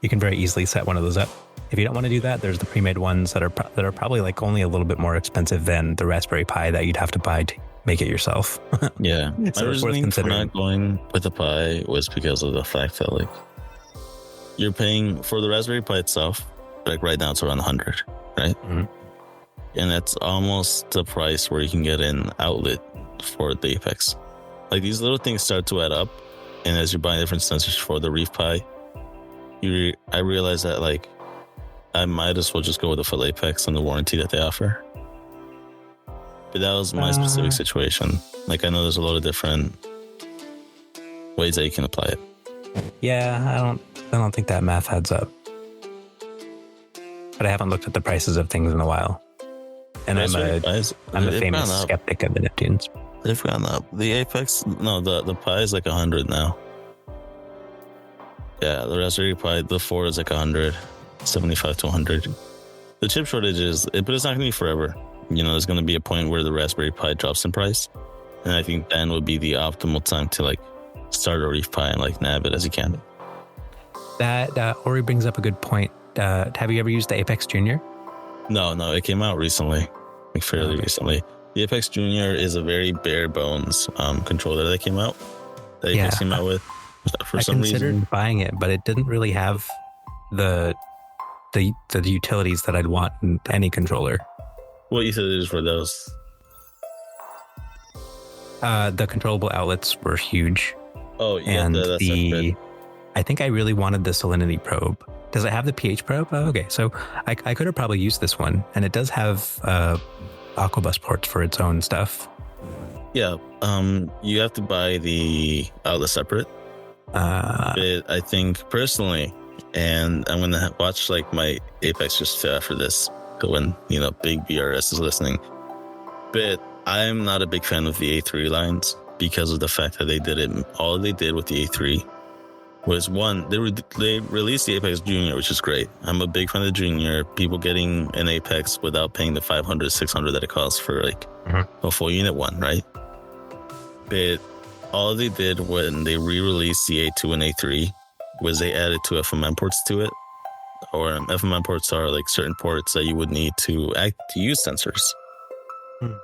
You can very easily set one of those up. If you don't want to do that, there's the pre-made ones that are probably like only a little bit more expensive than the Raspberry Pi that you'd have to buy to make it yourself. Yeah. So my reasoning for not going with the Pi was because of the fact that like you're paying for the Raspberry Pi itself, like right now it's around 100, right? Mm-hmm. and that's almost the price where you can get an outlet for the Apex. Like, these little things start to add up, and as you're buying different sensors for the Reef Pi, I realized that, like, I might as well just go with the full Apex and the warranty that they offer. But that was my specific situation. Like, I know there's a lot of different ways that you can apply it. Yeah, I don't think that math adds up. But I haven't looked at the prices of things in a while. And I'm a famous skeptic of the Neptunes. They've gone up. The Apex, no, the Pi is like 100 now. Yeah, the Raspberry Pi, the 4 is like 100, 75 to 100. The chip shortage but it's not going to be forever. You know, there's going to be a point where the Raspberry Pi drops in price. And I think then would be the optimal time to like start a Reef Pi and like nab it as you can. That Ori brings up a good point. Have you ever used the Apex Junior? No, it came out recently, like fairly recently. The Apex Junior is a very bare bones controller that came out. That Apex came out with for some reason. I considered buying it, but it didn't really have the utilities that I'd want in any controller. What utilities were those? The controllable outlets were huge. Oh, yeah. And I think I really wanted the salinity probe. Does it have the pH probe? Oh, okay. So I could have probably used this one. And it does have Aquabus ports for its own stuff. Yeah. You have to buy the outlet separate. But I think personally, and I'm going to watch like my Apex just fail after this. When, you know, big BRS is listening. But I'm not a big fan of the A3 lines because of the fact that all they did with the A3 was one, they released the Apex Junior, which is great. I'm a big fan of the Junior. People getting an Apex without paying the $500, $600 that it costs for like a full unit one, right? But all they did when they re-released the A2 and A3 was they added two FMM ports to it. Or FMM ports are like certain ports that you would need to use sensors.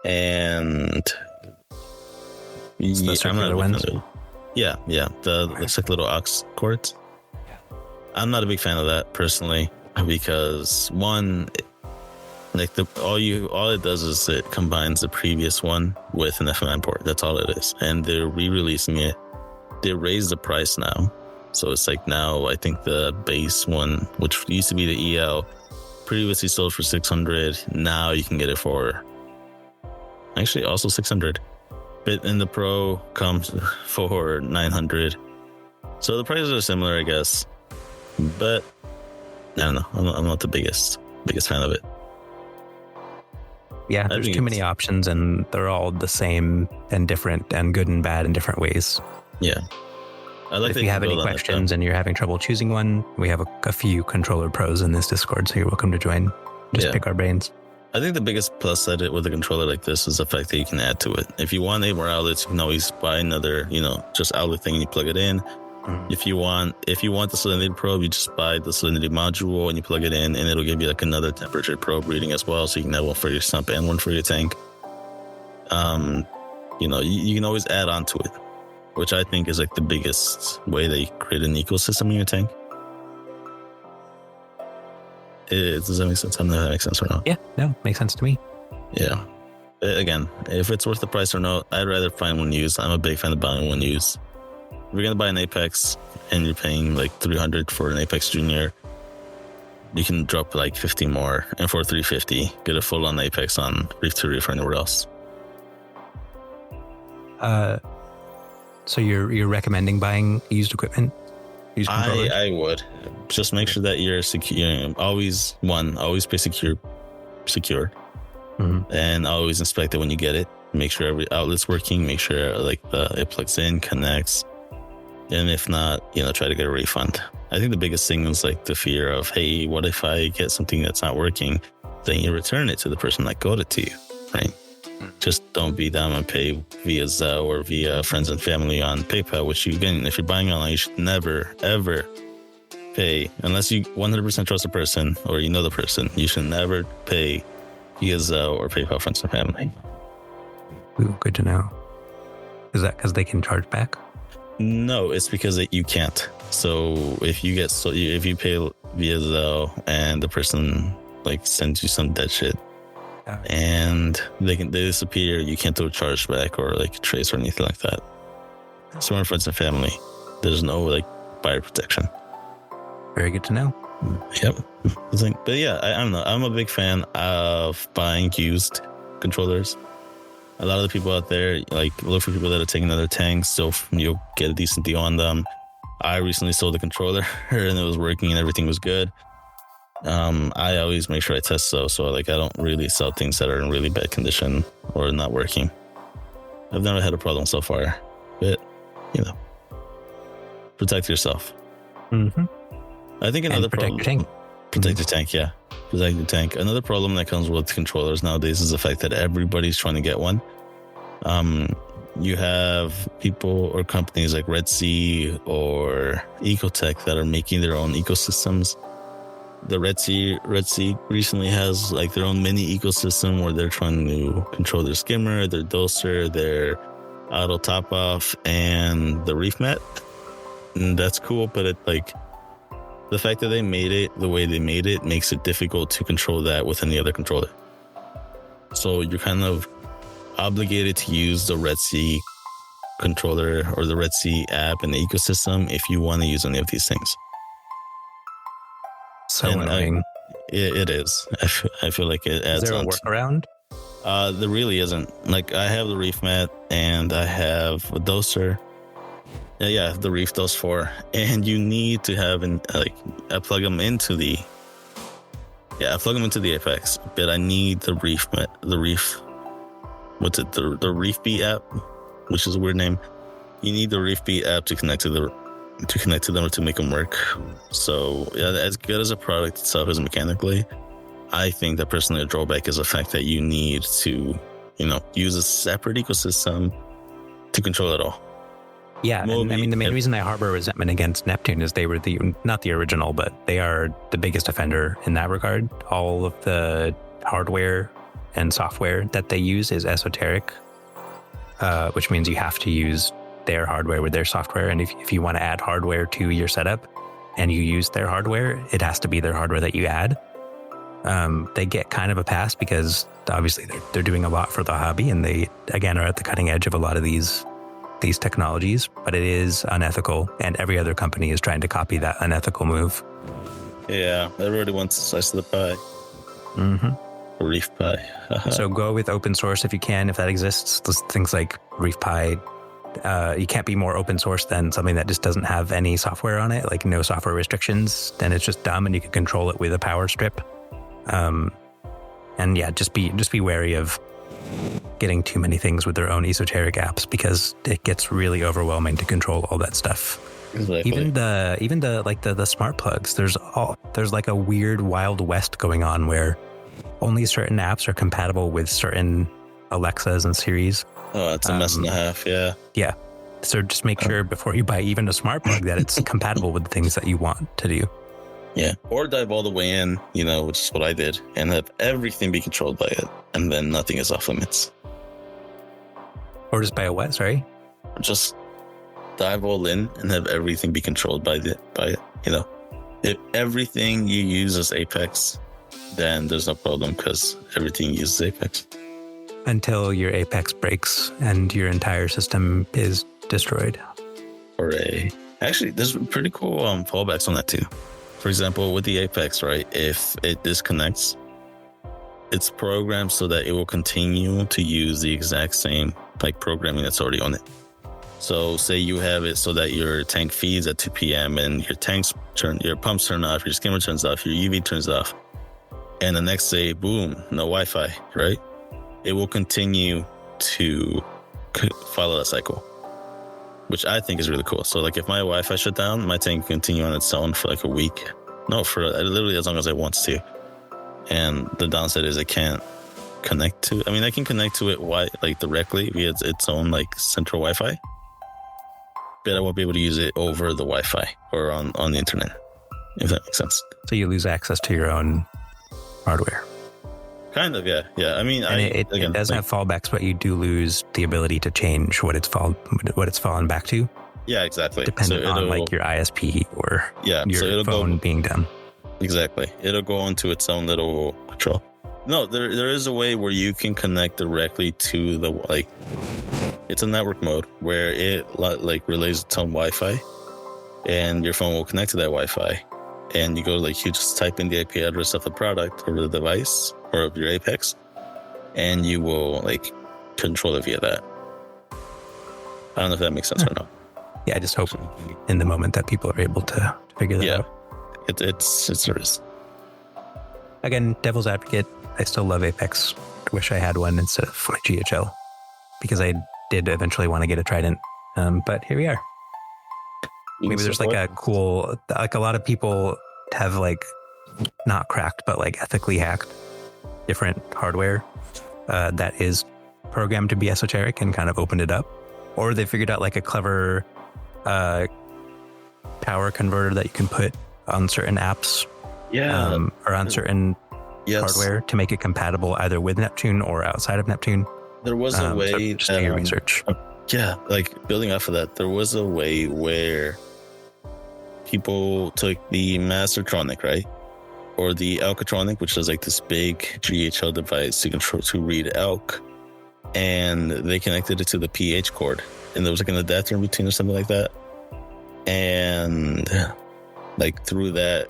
And I'm not a ones. Yeah. The like little aux cords. I'm not a big fan of that personally because one, like all it does is it combines the previous one with an FMM port. That's all it is, and they're re-releasing it. They raised the price now. So it's like now, I think the base one, which used to be the EL, previously sold for $600. Now you can get it for actually also $600. But in the Pro comes for $900. So the prices are similar, I guess. But I don't know. I'm not the biggest fan of it. Yeah, there's too many options, and they're all the same and different and good and bad in different ways. Yeah. If you have any questions and you're having trouble choosing one, we have a few controller pros in this Discord, so you're welcome to join. Just pick our brains. I think the biggest plus side with a controller like this is the fact that you can add to it. If you want 8 more outlets, you can always buy another, just outlet thing and you plug it in. If you want the salinity probe, you just buy the salinity module and you plug it in, and it'll give you like another temperature probe reading as well, so you can have one for your sump and one for your tank. You can always add on to it, which I think is like the biggest way that you create an ecosystem in your tank. Does that make sense? I don't know if that makes sense or not. Yeah, no, makes sense to me. Yeah. Again, if it's worth the price or not, I'd rather find one used. I'm a big fan of buying one used. If you're going to buy an Apex and you're paying like $300 for an Apex Junior, you can drop like 50 more. And for $350, get a full-on Apex on Reef to Reef or anywhere else. So you're recommending buying used equipment? Used controllers? I would. Just make sure that you're secure. Always stay secure. And always inspect it when you get it. Make sure every outlet's working. Make sure it plugs in, connects. And if not, try to get a refund. I think the biggest thing is like the fear of, hey, what if I get something that's not working? Then you return it to the person that got it to you, right? Just don't be dumb and pay via Zelle or via friends and family on PayPal, which if you're buying online, you should never, ever pay, unless you 100% trust the person or you know the person, you should never pay via Zelle or PayPal friends and family. Ooh, good to know. Is that because they can charge back? No, it's because you can't. So if you pay via Zelle and the person sends you some dead shit, and they disappear. You can't do a charge back or like trace or anything like that. So my friends and family, there's no like buyer protection. Very good to know. Yep. But yeah, I don't know. I'm a big fan of buying used controllers. A lot of the people out there like look for people that are taking other tanks, so you'll get a decent deal on them. I recently sold a controller and it was working and everything was good. I always make sure I test those, so like I don't really sell things that are in really bad condition or not working. I've never had a problem so far, but you know, protect yourself. Mm-hmm. I think another problem. Protect your tank. Protect your tank, yeah. Protect your tank. Another problem that comes with controllers nowadays is the fact that everybody's trying to get one. You have people or companies like Red Sea or Ecotech that are making their own ecosystems. The Red Sea recently has like their own mini ecosystem where they're trying to control their skimmer, their doser, their auto top off, and the reef mat. And that's cool, but it like the fact that they made it the way they made it makes it difficult to control that with any other controller. So you're kind of obligated to use the Red Sea controller or the Red Sea app in the ecosystem if you want to use any of these things. So annoying. It is. I feel like it adds on. Is there a workaround? There really isn't. Like I have the reef mat and I have a doser. Yeah, the reef does 4, and you need to have I plug them into the Apex, but I need the reef. What's it? The Reef Beat app, which is a weird name. You need the Reef Beat app to connect to them or to make them work. So yeah, as good as a product itself is mechanically, I think that personally a drawback is the fact that you need to, use a separate ecosystem to control it all. Yeah, and, the main reason I harbor resentment against Neptune is they were not the original, but they are the biggest offender in that regard. All of the hardware and software that they use is esoteric, which means you have to use their hardware with their software. And if you want to add hardware to your setup and you use their hardware, it has to be their hardware that you add. They get kind of a pass because obviously they're doing a lot for the hobby, and they, again, are at the cutting edge of a lot of these technologies, but it is unethical, and every other company is trying to copy that unethical move. Yeah, everybody wants a slice of the pie. Mm-hmm. Reef pie. So go with open source if you can, if that exists. Things like Reef Pie. You can't be more open source than something that just doesn't have any software on it, like no software restrictions. Then it's just dumb, and you can control it with a power strip. And yeah, just be wary of getting too many things with their own esoteric apps, because it gets really overwhelming to control all that stuff. Exactly. Even the smart plugs, there's like a weird Wild West going on where only certain apps are compatible with certain Alexas and Siris. Oh, that's a mess and a half. Yeah. So just make sure before you buy even a smart plug that it's compatible with the things that you want to do. Yeah, or dive all the way in, which is what I did, and have everything be controlled by it, and then nothing is off limits. Or just buy a what? Sorry? Just dive all in and have everything be controlled by it. If everything you use is Apex, then there's no problem because everything uses Apex. Until your Apex breaks and your entire system is destroyed. Hooray. Actually, there's pretty cool fallbacks on that too. For example, with the Apex, right, if it disconnects, it's programmed so that it will continue to use the exact same programming that's already on it. So say you have it so that your tank feeds at 2 p.m. and your pumps turn off, your skimmer turns off, your UV turns off, and the next day, boom, no Wi-Fi, right? It will continue to follow that cycle, which I think is really cool. So if my Wi-Fi shut down, my tank can continue on its own for a week. No, for literally as long as it wants to. And the downside is it can't connect to. I can connect to it directly via its own central Wi-Fi, but I won't be able to use it over the Wi-Fi or on the internet, if that makes sense. So you lose access to your own hardware. Kind of, yeah. It does have fallbacks, but you do lose the ability to change what it's fallen back to. Yeah, exactly. Depending on your ISP or your phone being done. Exactly. It'll go into its own little control. No, there is a way where you can connect directly to the, like, it's a network mode where it like relays its own Wi-Fi, and your phone will connect to that Wi-Fi, and you just type in the IP address of the product or the device or of your Apex, and you will like control it via that. I don't know if that makes sense or not. Yeah, I just hope in the moment that people are able to figure that out. It's serious. Again, devil's advocate, I still love Apex. I wish I had one instead of my GHL, because I did eventually want to get a Trident. But here we are. Maybe there's like a cool, like a lot of people have like not cracked, but like ethically hacked different hardware that is programmed to be esoteric and kind of opened it up. Or they figured out like a clever power converter that you can put on certain apps. Or on certain hardware to make it compatible either with Neptune or outside of Neptune. There was a way. So just do your research. Yeah, like building off of that, there was a way where people took the Mastertronic, right? Or the Alcatronic, which is like this big GHL device to read Elk, and they connected it to the pH cord, and there was like an adapter in between or something like that. And like through that,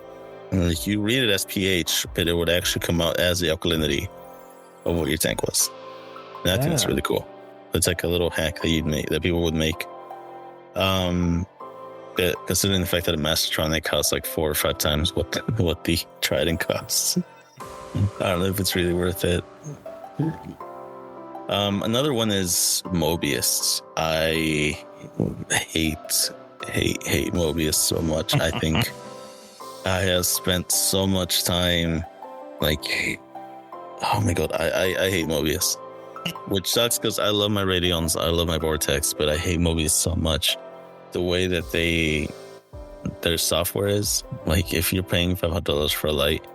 like you read it as pH, but it would actually come out as the alkalinity of what your tank was. And I think that's really cool. It's like a little hack that people would make. Considering the fact that a Mastertronic costs like 4 or 5 times what the Trident costs. I don't know if it's really worth it. Another one is Mobius. I hate Mobius so much. I think I have spent so much time like, oh my god, I hate Mobius, which sucks because I love my Radions, I love my Vortex, but I hate Mobius so much. The way that their software is, like, if you're paying $500 for a light,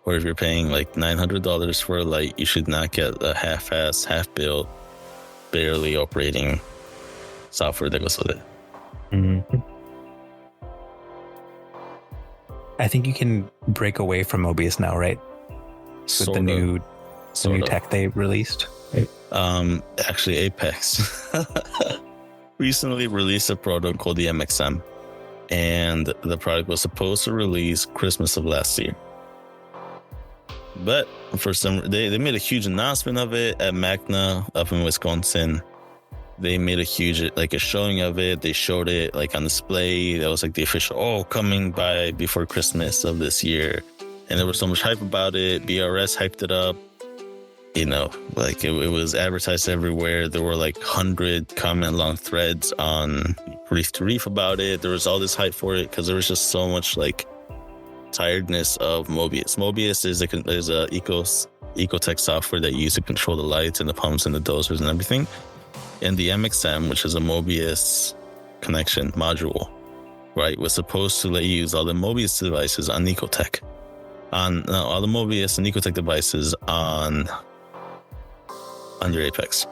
or if you're paying like $900 for a light, you should not get a half-assed, half-built, barely operating software that goes with it. Mm-hmm. I think you can break away from Mobius now, right? With the new tech they released. Actually, Apex recently released a product called the MXM, and the product was supposed to release Christmas of last year. But for they made a huge announcement of it at Magna up in Wisconsin. They made a huge, like, a showing of it. They showed it like on display. That was like the official, coming by before Christmas of this year. And there was so much hype about it. BRS hyped it up. You know, like it was advertised everywhere. There were like 100 comment long threads on Reef to Reef about it. There was all this hype for it because there was just so much like tiredness of Mobius. Mobius is a ecotech software that you use to control the lights and the pumps and the dosers and everything. And the MXM, which is a Mobius connection module, right, was supposed to let you use all the Mobius devices on ecotech. All the Mobius and ecotech devices on your Apex.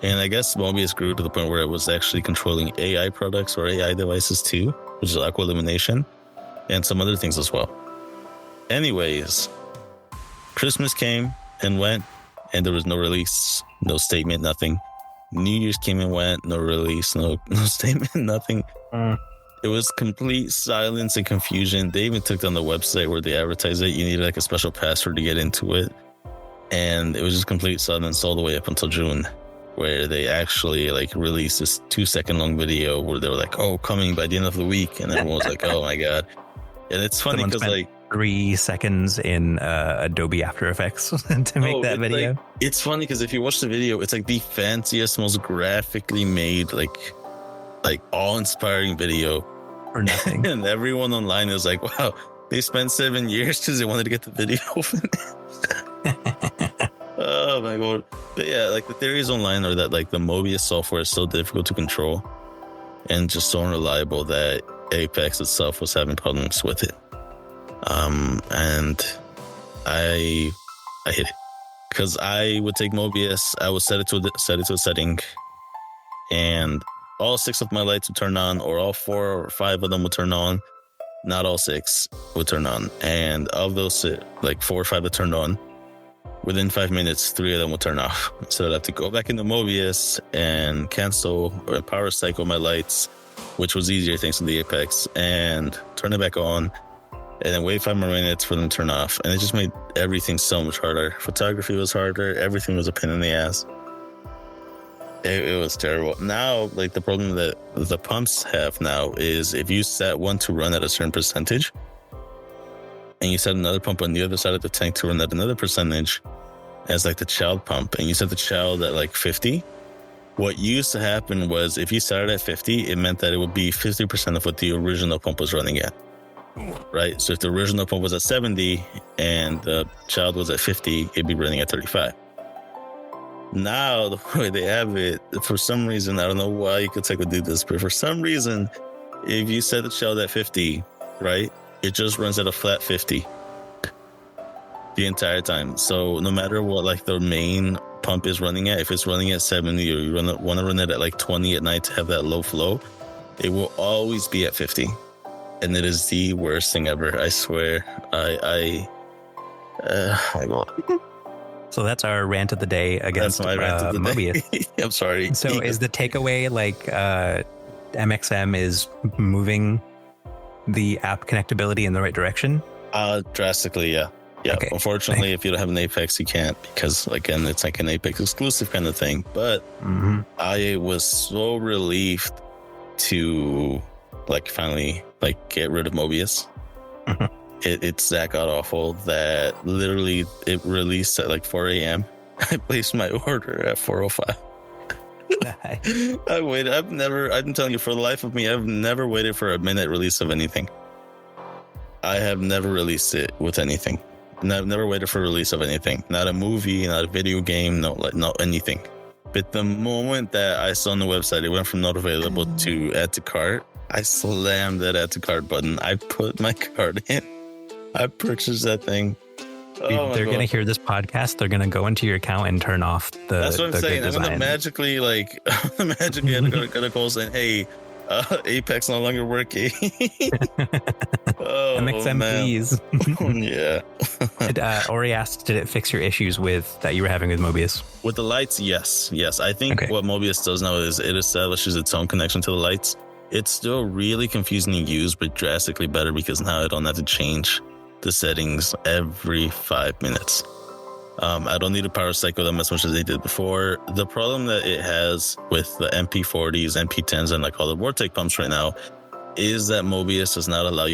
And I guess Mobius grew to the point where it was actually controlling AI products or AI devices too, which is aqua illumination and some other things as well. Anyways, Christmas came and went, and there was no release, no statement, nothing. New Year's came and went, no release, no statement, nothing. It was complete silence and confusion. They even took down the website where they advertised it. You needed like a special password to get into it. And it was just complete silence all the way up until June, where they actually like released this 2-second long video where they were like, coming by the end of the week. And everyone was like, oh my God. And it's funny because like 3 seconds in Adobe After Effects to make that video. Like, it's funny because if you watch the video, it's like the fanciest, most graphically made, like awe-inspiring video. For nothing. And everyone online is like, wow, they spent 7 years because they wanted to get the video open. Oh my God. But yeah, like the theories online are that like the Mobius software is so difficult to control and just so unreliable that Apex itself was having problems with it. And I hate it because I would take Mobius, I would set it to a setting, and all 6 of my lights would turn on, or all 4 or 5 of them would turn on. Not all 6 would turn on, and of those like 4 or 5 that turned on, within 5 minutes, 3 of them will turn off. So I'd have to go back into Mobius and cancel or power cycle my lights, which was easier thanks to the Apex, and turn it back on, and then wait 5 more minutes for them to turn off. And it just made everything so much harder. Photography was harder. Everything was a pain in the ass. It was terrible. Now, like, the problem that the pumps have now is if you set one to run at a certain percentage, and you set another pump on the other side of the tank to run at another percentage as like the child pump, and you set the child at like 50, what used to happen was if you started at 50, it meant that it would be 50% of what the original pump was running at, right? So if the original pump was at 70 and the child was at 50, it'd be running at 35. Now, the way they have it, for some reason, I don't know why you could take a do this, but for some reason, if you set the child at 50, right, it just runs at a flat 50 the entire time. So no matter what, like, the main pump is running at, if it's running at 70 or you want to run it at like 20 at night to have that low flow, it will always be at 50. And it is the worst thing ever. I swear. I So that's our rant of the day against That's my rant of the Mobius. day. I'm sorry. So is the takeaway like MXM is moving the app connectability in the right direction? Drastically, yeah. Yeah. Okay. Unfortunately, if you don't have an Apex, you can't, because again, it's like an Apex exclusive kind of thing. But I was so relieved to like finally like get rid of Mobius. It's that god awful that literally it released at like 4 a.m. I placed my order at 4:05. I waited. I'm telling you, for the life of me, I've never waited for a minute release of anything. I have never released it with anything. And I've never waited for release of anything. Not a movie, not a video game, no anything. But the moment that I saw on the website, it went from not available to add to cart, I slammed that add to cart button. I put my card in. I purchased that thing. They're going to hear this podcast. They're going to go into your account and turn off the That's what I'm saying. I'm going to magically, I'm going to call saying, hey, Apex no longer working. MXM, please. Yeah. Ori asked, did it fix your issues that you were having with Mobius? With the lights, yes. I think what Mobius does now is it establishes its own connection to the lights. It's still really confusing to use, but drastically better because now I don't have to change the settings every 5 minutes. I don't need to power cycle them as much as they did before. The problem that it has with the MP40s, MP10s, and like all the Vortex pumps right now is that Mobius does not allow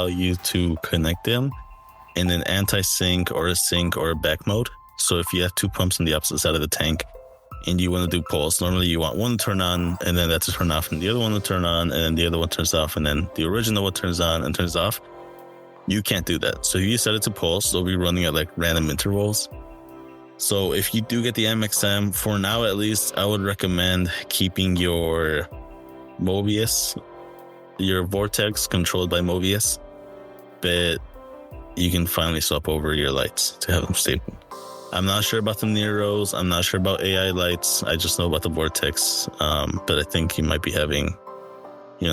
you to connect them in an anti-sync or a sync or a back mode. So if you have two pumps on the opposite side of the tank and you want to do pulse, normally you want one to turn on and then that's to turn off, and the other one to turn on and then the other one turns off, and then the original one turns on and turns off. You can't do that. So if you set it to pulse, they'll be running at like random intervals. So if you do get the MXM, for now at least, I would recommend keeping your Mobius, your Vortex controlled by Mobius, but you can finally swap over your lights to have them stable. I'm not sure about the Neros. I'm not sure about AI lights. I just know about the Vortex. But I think you might be having,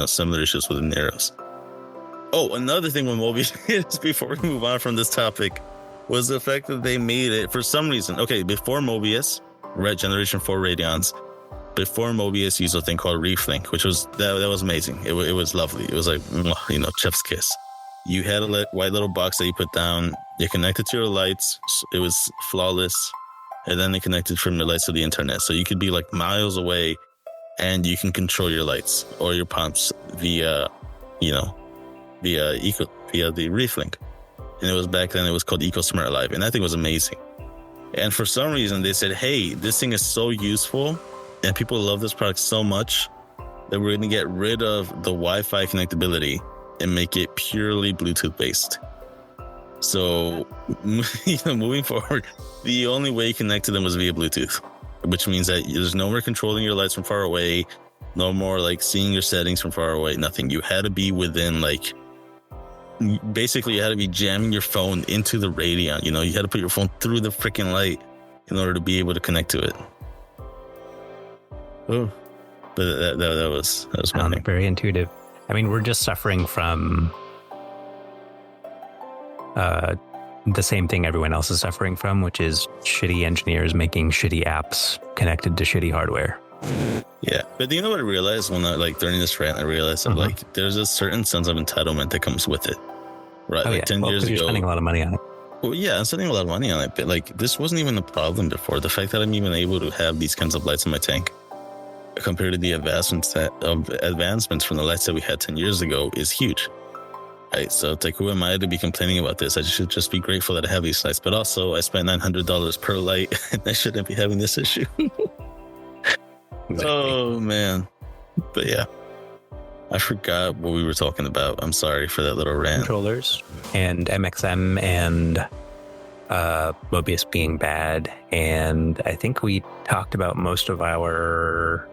similar issues with the Neros. Oh, another thing with Mobius is, before we move on from this topic, was the fact that they made it for some reason. Okay, before Mobius, Red Generation 4 Radions, before Mobius used a thing called reef-link, which was that was amazing. It was lovely. It was like, chef's kiss. You had a white little box that you put down. You connected to your lights. It was flawless. And then they connected from your lights to the internet. So you could be like miles away and you can control your lights or your pumps via the reef-link. And it was back then, it was called EcoSmart Live. And that thing was amazing. And for some reason, they said, hey, this thing is so useful and people love this product so much that we're going to get rid of the Wi-Fi connectability and make it purely Bluetooth based. So, moving forward, the only way you connect to them was via Bluetooth, which means that there's no more controlling your lights from far away, no more like seeing your settings from far away, nothing. You had to be within basically you had to be jamming your phone into the Radeon. You had to put your phone through the freaking light in order to be able to connect to it. Oh, but that was very intuitive. I mean, we're just suffering from the same thing everyone else is suffering from, which is shitty engineers making shitty apps connected to shitty hardware. Yeah, but you know what I realized when during this rant, I realized that there's a certain sense of entitlement that comes with it, right? Oh, 10 years ago, you're spending a lot of money on it. Well, yeah, I'm spending a lot of money on it, but this wasn't even a problem before. The fact that I'm even able to have these kinds of lights in my tank, compared to the advancements from the lights that we had 10 years ago, is huge. Right, so it's like, who am I to be complaining about this? I should just be grateful that I have these lights. But also, I spent $900 per light, and I shouldn't be having this issue. Exactly. Oh man, but yeah, I forgot what we were talking about. I'm sorry for that little rant. Controllers and MXM and Mobius being bad, and I think we talked about most of our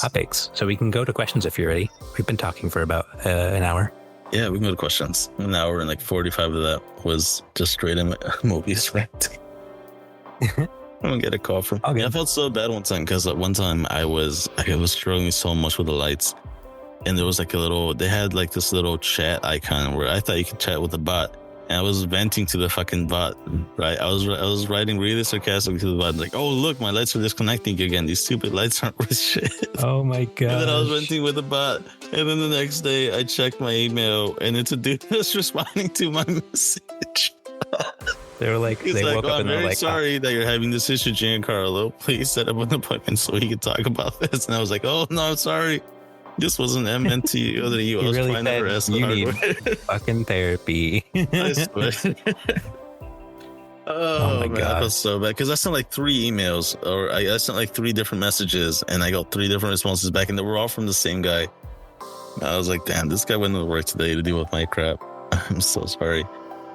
topics. So we can go to questions if you're ready. We've been talking for about an hour. Yeah, we can go to questions. An hour and 45 of that was just straight in Mobius rant. I'm gonna get a call from. Okay. I felt so bad one time because one time I was struggling so much with the lights, and there was they had this little chat icon where I thought you could chat with the bot, and I was venting to the fucking bot, right? I was writing really sarcastically to the bot, like, "Oh look, my lights are disconnecting again. These stupid lights aren't worth shit." Oh my god! And then I was venting with the bot, and then the next day I checked my email, and it's a dude that's responding to my message. They were like, they woke up and they're like, sorry that you're having this issue, Giancarlo. Please set up an appointment so we can talk about this. And I was like, oh, no, I'm sorry. This wasn't meant to you. That you was really trying to harass the hardware. Need fucking therapy. I swear. Oh my God. I felt so bad because I sent 3 emails, or I sent 3 different messages, and I got 3 different responses back, and they were all from the same guy. I was like, damn, this guy went to work today to deal with my crap. I'm so sorry.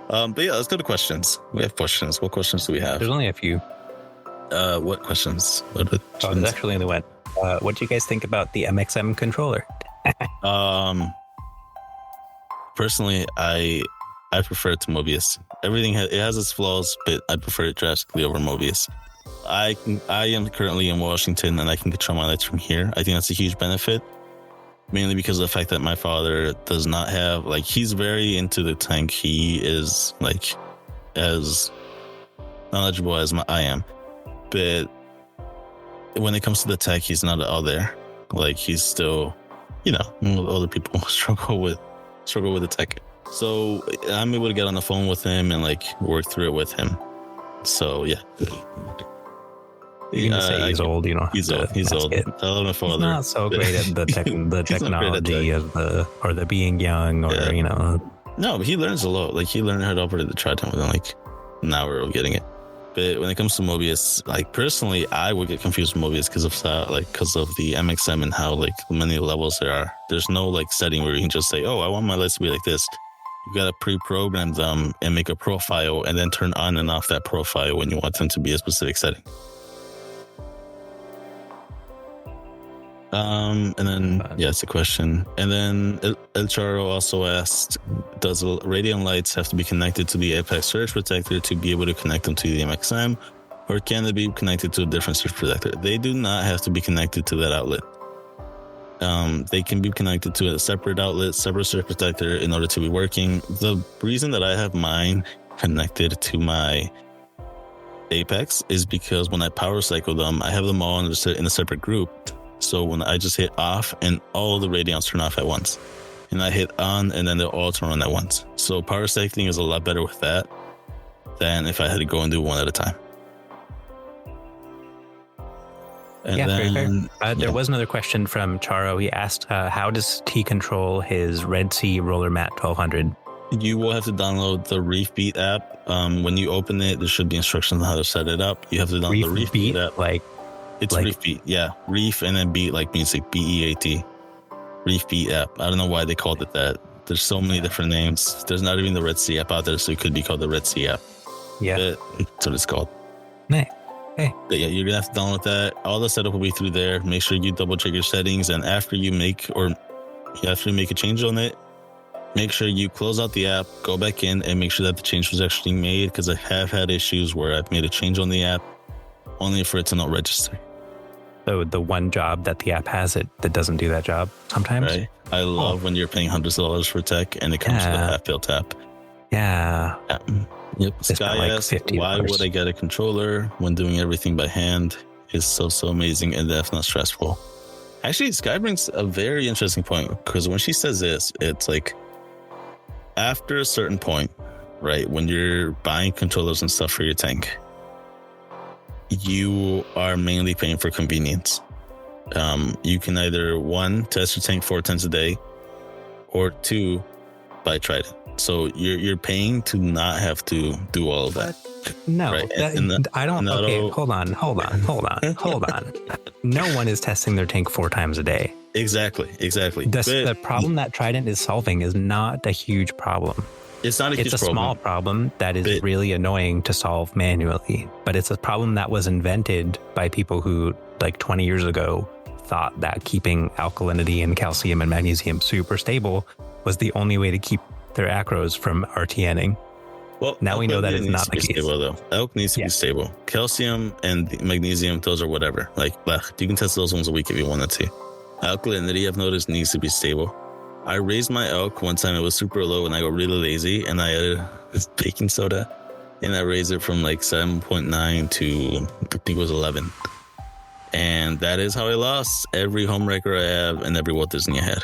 But yeah, let's go to questions. We have questions. What questions do we have? There's only a few. What questions? There's actually only one. What do you guys think about the MXM controller? Personally, I prefer it to Mobius. Everything it has its flaws, but I prefer it drastically over Mobius. I am currently in Washington, and I can control my lights from here. I think that's a huge benefit. Mainly because of the fact that my father does not have, he's very into the tank. He is, as knowledgeable as I am. But when it comes to the tech, he's not out there. He's still, other people struggle with the tech. So I'm able to get on the phone with him and, work through it with him. So, yeah. You can say he's old, He's old. He's old. I love my father. He's not so great at the technology of the being young, or No, but he learns a lot. He learned how to operate the tri-time within an hour of getting it. But when it comes to Mobius, personally, I would get confused with Mobius because of the MXM and how many levels there are. There's no setting where you can just say, oh, I want my lights to be like this. You got to pre-program them and make a profile, and then turn on and off that profile when you want them to be a specific setting. And then, it's a question. And then El Charo also asked, does radiant lights have to be connected to the Apex surge protector to be able to connect them to the MXM? Or can they be connected to a different surge protector? They do not have to be connected to that outlet. They can be connected to a separate outlet, separate surge protector in order to be working. The reason that I have mine connected to my Apex is because when I power cycle them, I have them all in a separate group. So when I just hit off, and all the radiants turn off at once, and I hit on, and then they'll all turn on at once. So power cycling is a lot better with that than if I had to go and do one at a time. And very fair. There was another question from Charo. He asked, how does he control his Red Sea Roller Mat 1200? You will have to download the Reef-Beat app. When you open it, there should be instructions on how to set it up. You have to download the Reef-Beat app. It's Reef-Beat, yeah. Reef and then beat means BEAT. Reef-Beat app. I don't know why they called it that. There's so many different names. There's not even the Red Sea app out there, so it could be called the Red Sea app. Yeah. That's what it's called. Hey. But yeah, you're going to have to download that. All the setup will be through there. Make sure you double check your settings, and after you make a change on it, make sure you close out the app, go back in, and make sure that the change was actually made, because I have had issues where I've made a change on the app only for it to not register. So the one job that the app has that doesn't do that job sometimes. Right. I love when you're paying hundreds of dollars for tech and it comes with a half-built app. Yeah. Yep. They spent Sky like asked, $50. why would I get a controller when doing everything by hand is so amazing and definitely not stressful? Actually, Sky brings a very interesting point, because when she says this, it's like after a certain point, right, when you're buying controllers and stuff for your tank, you are mainly paying for convenience. You can either, one, test your tank 4 times a day, or 2, buy Trident. So you're paying to not have to do all of that. No, right? I don't. Okay, hold on. No one is testing their tank 4 times a day. Exactly. The problem that Trident is solving is not a huge problem. It's not a huge problem. It's a small problem that is really annoying to solve manually, but it's a problem that was invented by people who, like 20 years ago, thought that keeping alkalinity and calcium and magnesium super stable was the only way to keep their acros from RTNing. Well, now we know that it's not the case. Stable, though. Elk needs to be stable. Calcium and magnesium, those are whatever. Like, you can test those once a week if you wanted to. Alkalinity, I've noticed, needs to be stable. I raised my elk one time. It was super low and I got really lazy, and I added baking soda, and I raised it from like 7.9 to I think it was 11. And that is how I lost every home wrecker I have and every Walt Disney I had.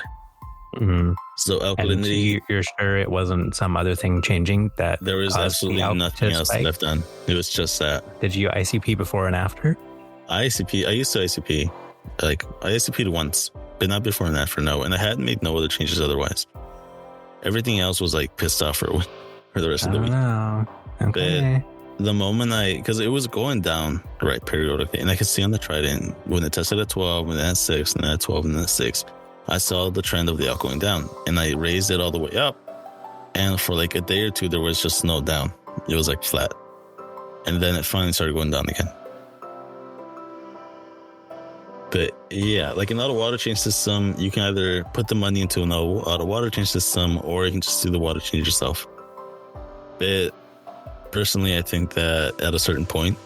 Mm-hmm. So alkalinity. And you're sure it wasn't some other thing changing that there was absolutely nothing else that I've done. It was just that. Did you ICP before and after? I used to ICP. Like, I ICP'd once, but not before and after, no. And I hadn't made no other changes otherwise. Everything else was like pissed off for the rest of the week. Okay. But the moment because it was going down, right, periodically, and I could see on the Trident when it tested at 12, and then at 6, and then at 12, and then at 6, I saw the trend of the elk going down, and I raised it all the way up. And for like a day or two, there was just no down. It was like flat. And then it finally started going down again. But yeah, like an auto water change system, you can either put the money into an auto water change system, or you can just do the water change yourself. But personally, I think that at a certain point,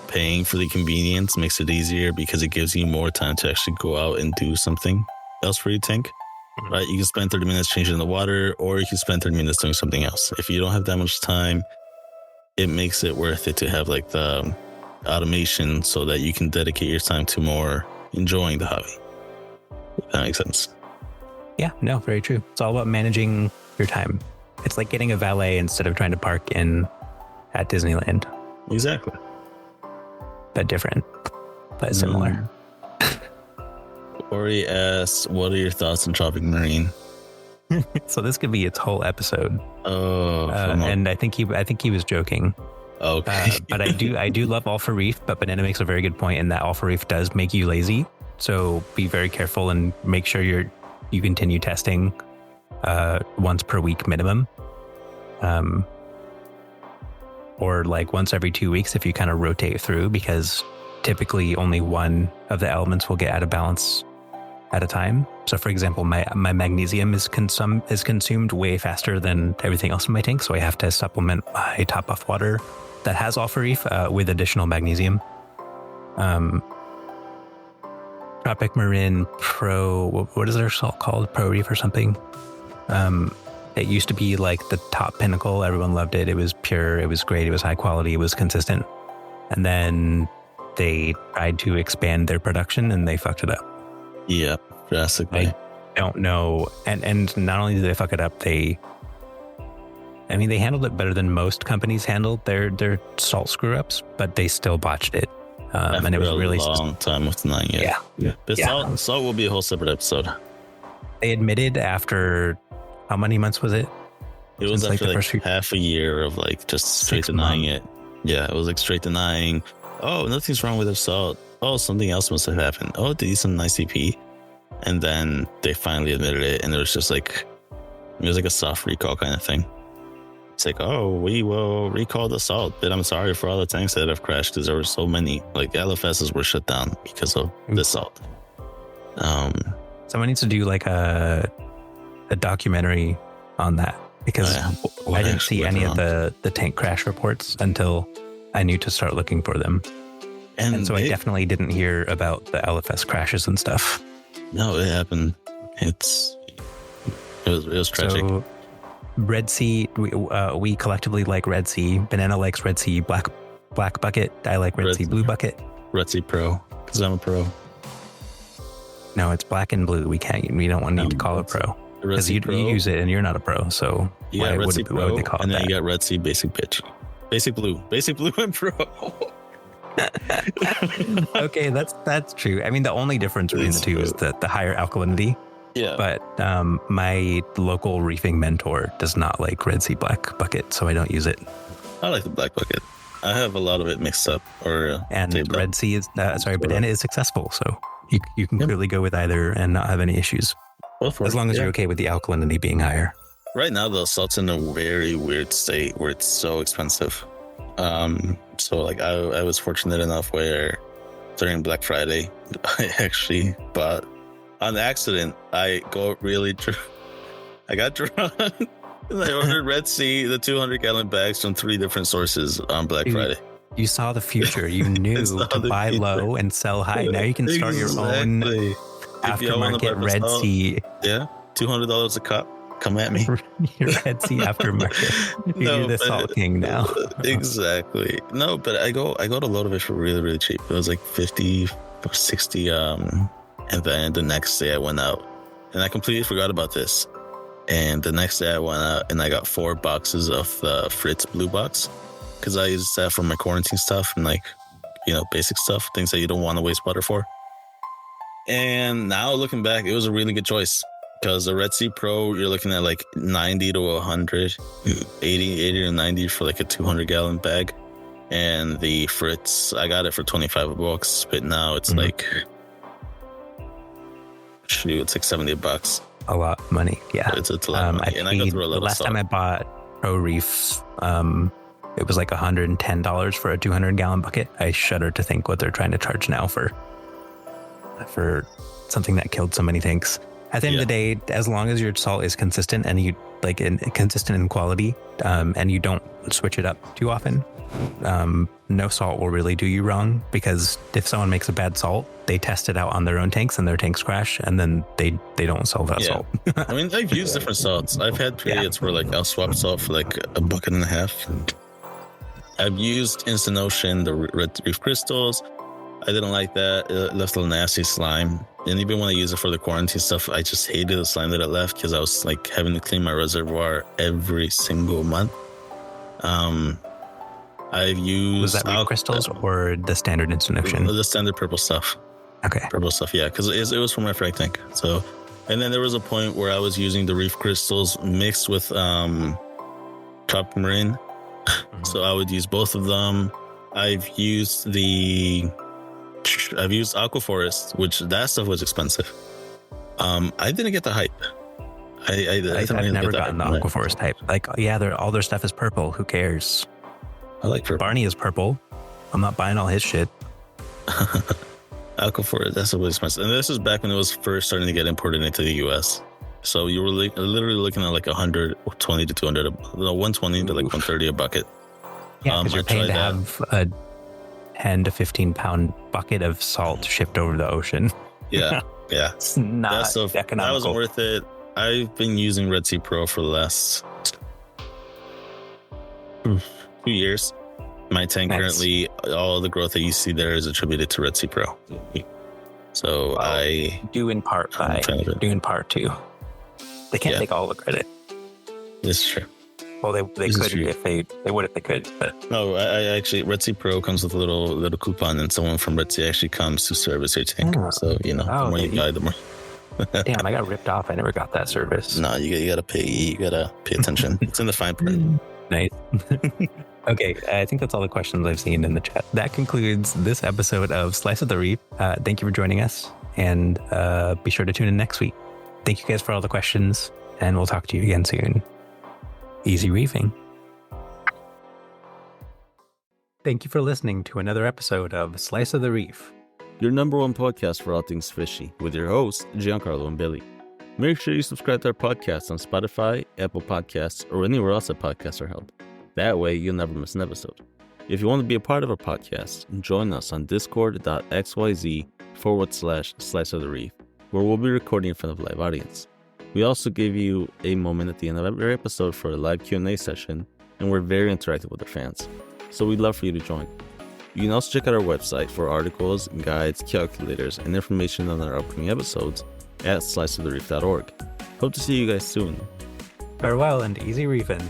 paying for the convenience makes it easier, because it gives you more time to actually go out and do something else for your tank. Right? You can spend 30 minutes changing the water, or you can spend 30 minutes doing something else. If you don't have that much time, it makes it worth it to have like the automation so that you can dedicate your time to more enjoying the hobby. If that makes sense. Yeah, no, very true. It's all about managing your time. It's like getting a valet instead of trying to park at Disneyland. Exactly. But different, but similar. Ori asks, what are your thoughts on Tropic Marine? So this could be its whole episode. Oh, and I think he was joking. Okay. But I do love Alpha Reef, but Banana makes a very good point in that Alpha Reef does make you lazy. So be very careful and make sure you continue testing once per week minimum. Or like once every 2 weeks if you kind of rotate through, because typically only one of the elements will get out of balance at a time. So for example, my magnesium is consumed way faster than everything else in my tank. So I have to supplement my top off water that has Alpha Reef with additional magnesium. Tropic Marin Pro, what is their salt called? Pro Reef or something. It used to be like the top pinnacle. Everyone loved it. It was pure. It was great. It was high quality. It was consistent. And then they tried to expand their production and they fucked it up. Yeah, drastically. I don't know. And not only did they fuck it up, they handled it better than most companies handled their salt screw ups, but they still botched it. And it was really a long time with denying it. Yeah. But salt will be a whole separate episode. They admitted after how many months was it? It was after like half a year of like just straight denying it. Yeah, it was like straight denying. Oh, nothing's wrong with their salt. Oh, something else must have happened. Oh, they used some ICP. And then they finally admitted it, and it was just like, it was like a soft recall kind of thing. It's like, oh, we will recall the salt, but I'm sorry for all the tanks that have crashed, because there were so many. Like the LFSs were shut down because of the salt. Someone needs to do like a documentary on that, because I didn't see any of the tank crash reports until I knew to start looking for them. And so I definitely didn't hear about the LFS crashes and stuff. No, it happened. It was tragic. So Red Sea, we collectively like Red Sea. Banana likes Red Sea black bucket. I like Red Sea blue bucket. Red Sea Pro, because I'm a pro. No, it's black and blue. We don't want to call it pro. Because you use it and you're not a pro. So why would they call it that? And then you got Red Sea Basic Bitch. Basic Blue and Pro. Okay, that's true. I mean, the only difference between the two is the higher alkalinity. Yeah. But my local reefing mentor does not like Red Sea black bucket, so I don't use it. I like the black bucket. I have a lot of it mixed up. And Red Sea is Banana is successful, so you can clearly go with either and not have any issues. As long as you're okay with the alkalinity being higher. Right now, the salt's in a very weird state where it's so expensive. So like I was fortunate enough where during Black Friday, I actually bought on accident. I got drunk and I ordered Red Sea, the 200-gallon bags from 3 different sources on Black Friday. You saw the future. You knew to buy low and sell high. Now you can start your own aftermarket Red Sea. Yeah, $200 a cup. Come at me. Your Red Sea aftermarket. You're the Salt King now. Exactly. No, but I got a load of it for really, really cheap. It was like 50 or 60. And then the next day I went out and I completely forgot about this. And the next day I went out and I got 4 boxes of the Fritz Blue Box because I used that for my quarantine stuff and basic stuff, things that you don't want to waste water for. And now looking back, it was a really good choice. Because the Red Sea Pro, you're looking at like 90 to 100, 80 to 90 for like a 200-gallon bag. And the Fritz, I got it for $25, but now it's like, it's like $70. A lot of money, yeah. It's a lot of money. And I go through a lot of last time I bought Pro Reef, it was like $110 for a 200-gallon bucket. I shudder to think what they're trying to charge now for something that killed so many tanks. At the end of the day, as long as your salt is consistent and you consistent in quality, and you don't switch it up too often, no salt will really do you wrong. Because if someone makes a bad salt, they test it out on their own tanks and their tanks crash, and then they don't sell that salt. I mean, I've used different salts. I've had periods where like I'll swap salt for like a bucket and a half. I've used Instant Ocean, the red reef crystals. I didn't like that. It left a nasty slime. And even when I use it for the quarantine stuff, I just hated the slime that it left because I was like having to clean my reservoir every single month. I've used... Was that reef crystals or the standard Instant Ocean? The standard purple stuff. Okay. Purple stuff, yeah. Because it was for my frag tank. So, and then there was a point where I was using the reef crystals mixed with Tropic Marine. So I would use both of them. I've used Aquaforest, which that stuff was expensive. I didn't get the hype. I've never gotten the Aquaforest hype. Like, yeah, all their stuff is purple. Who cares? I like purple. Barney is purple. I'm not buying all his shit. Aquaforest, that's really expensive. And this is back when it was first starting to get imported into the US. So you were literally looking at like 120 to 200, 120 to like 130 a bucket. Yeah, because you're paying to have a 10 to 15 pound bucket of salt shipped over the ocean. Yeah. It's not economical. That wasn't worth it. I've been using Red Sea Pro for the last 2 years. My tank currently, all the growth that you see there is attributed to Red Sea Pro. So I do in part too. They can't take all the credit. This is true. Well, they could if they would if they could. But no, I actually Red Sea Pro comes with a little coupon, and someone from Red Sea actually comes to service your tank. So the more you buy, the more. Damn, I got ripped off. I never got that service. No, you gotta pay. You gotta pay attention. It's in the fine print. Nice. Okay, I think that's all the questions I've seen in the chat. That concludes this episode of Slice of the Reef. Thank you for joining us, and be sure to tune in next week. Thank you guys for all the questions, and we'll talk to you again soon. Easy reefing. Thank you for listening to another episode of Slice of the Reef, your number one podcast for all things fishy, with your hosts, Giancarlo and Billy. Make sure you subscribe to our podcast on Spotify, Apple Podcasts, or anywhere else that podcasts are held. That way, you'll never miss an episode. If you want to be a part of our podcast, join us on discord.xyz/Slice of the Reef, where we'll be recording in front of a live audience. We also give you a moment at the end of every episode for a live Q&A session, and we're very interactive with our fans, so we'd love for you to join. You can also check out our website for articles, guides, calculators, and information on our upcoming episodes at sliceofthereef.org. Hope to see you guys soon. Farewell and easy reefing.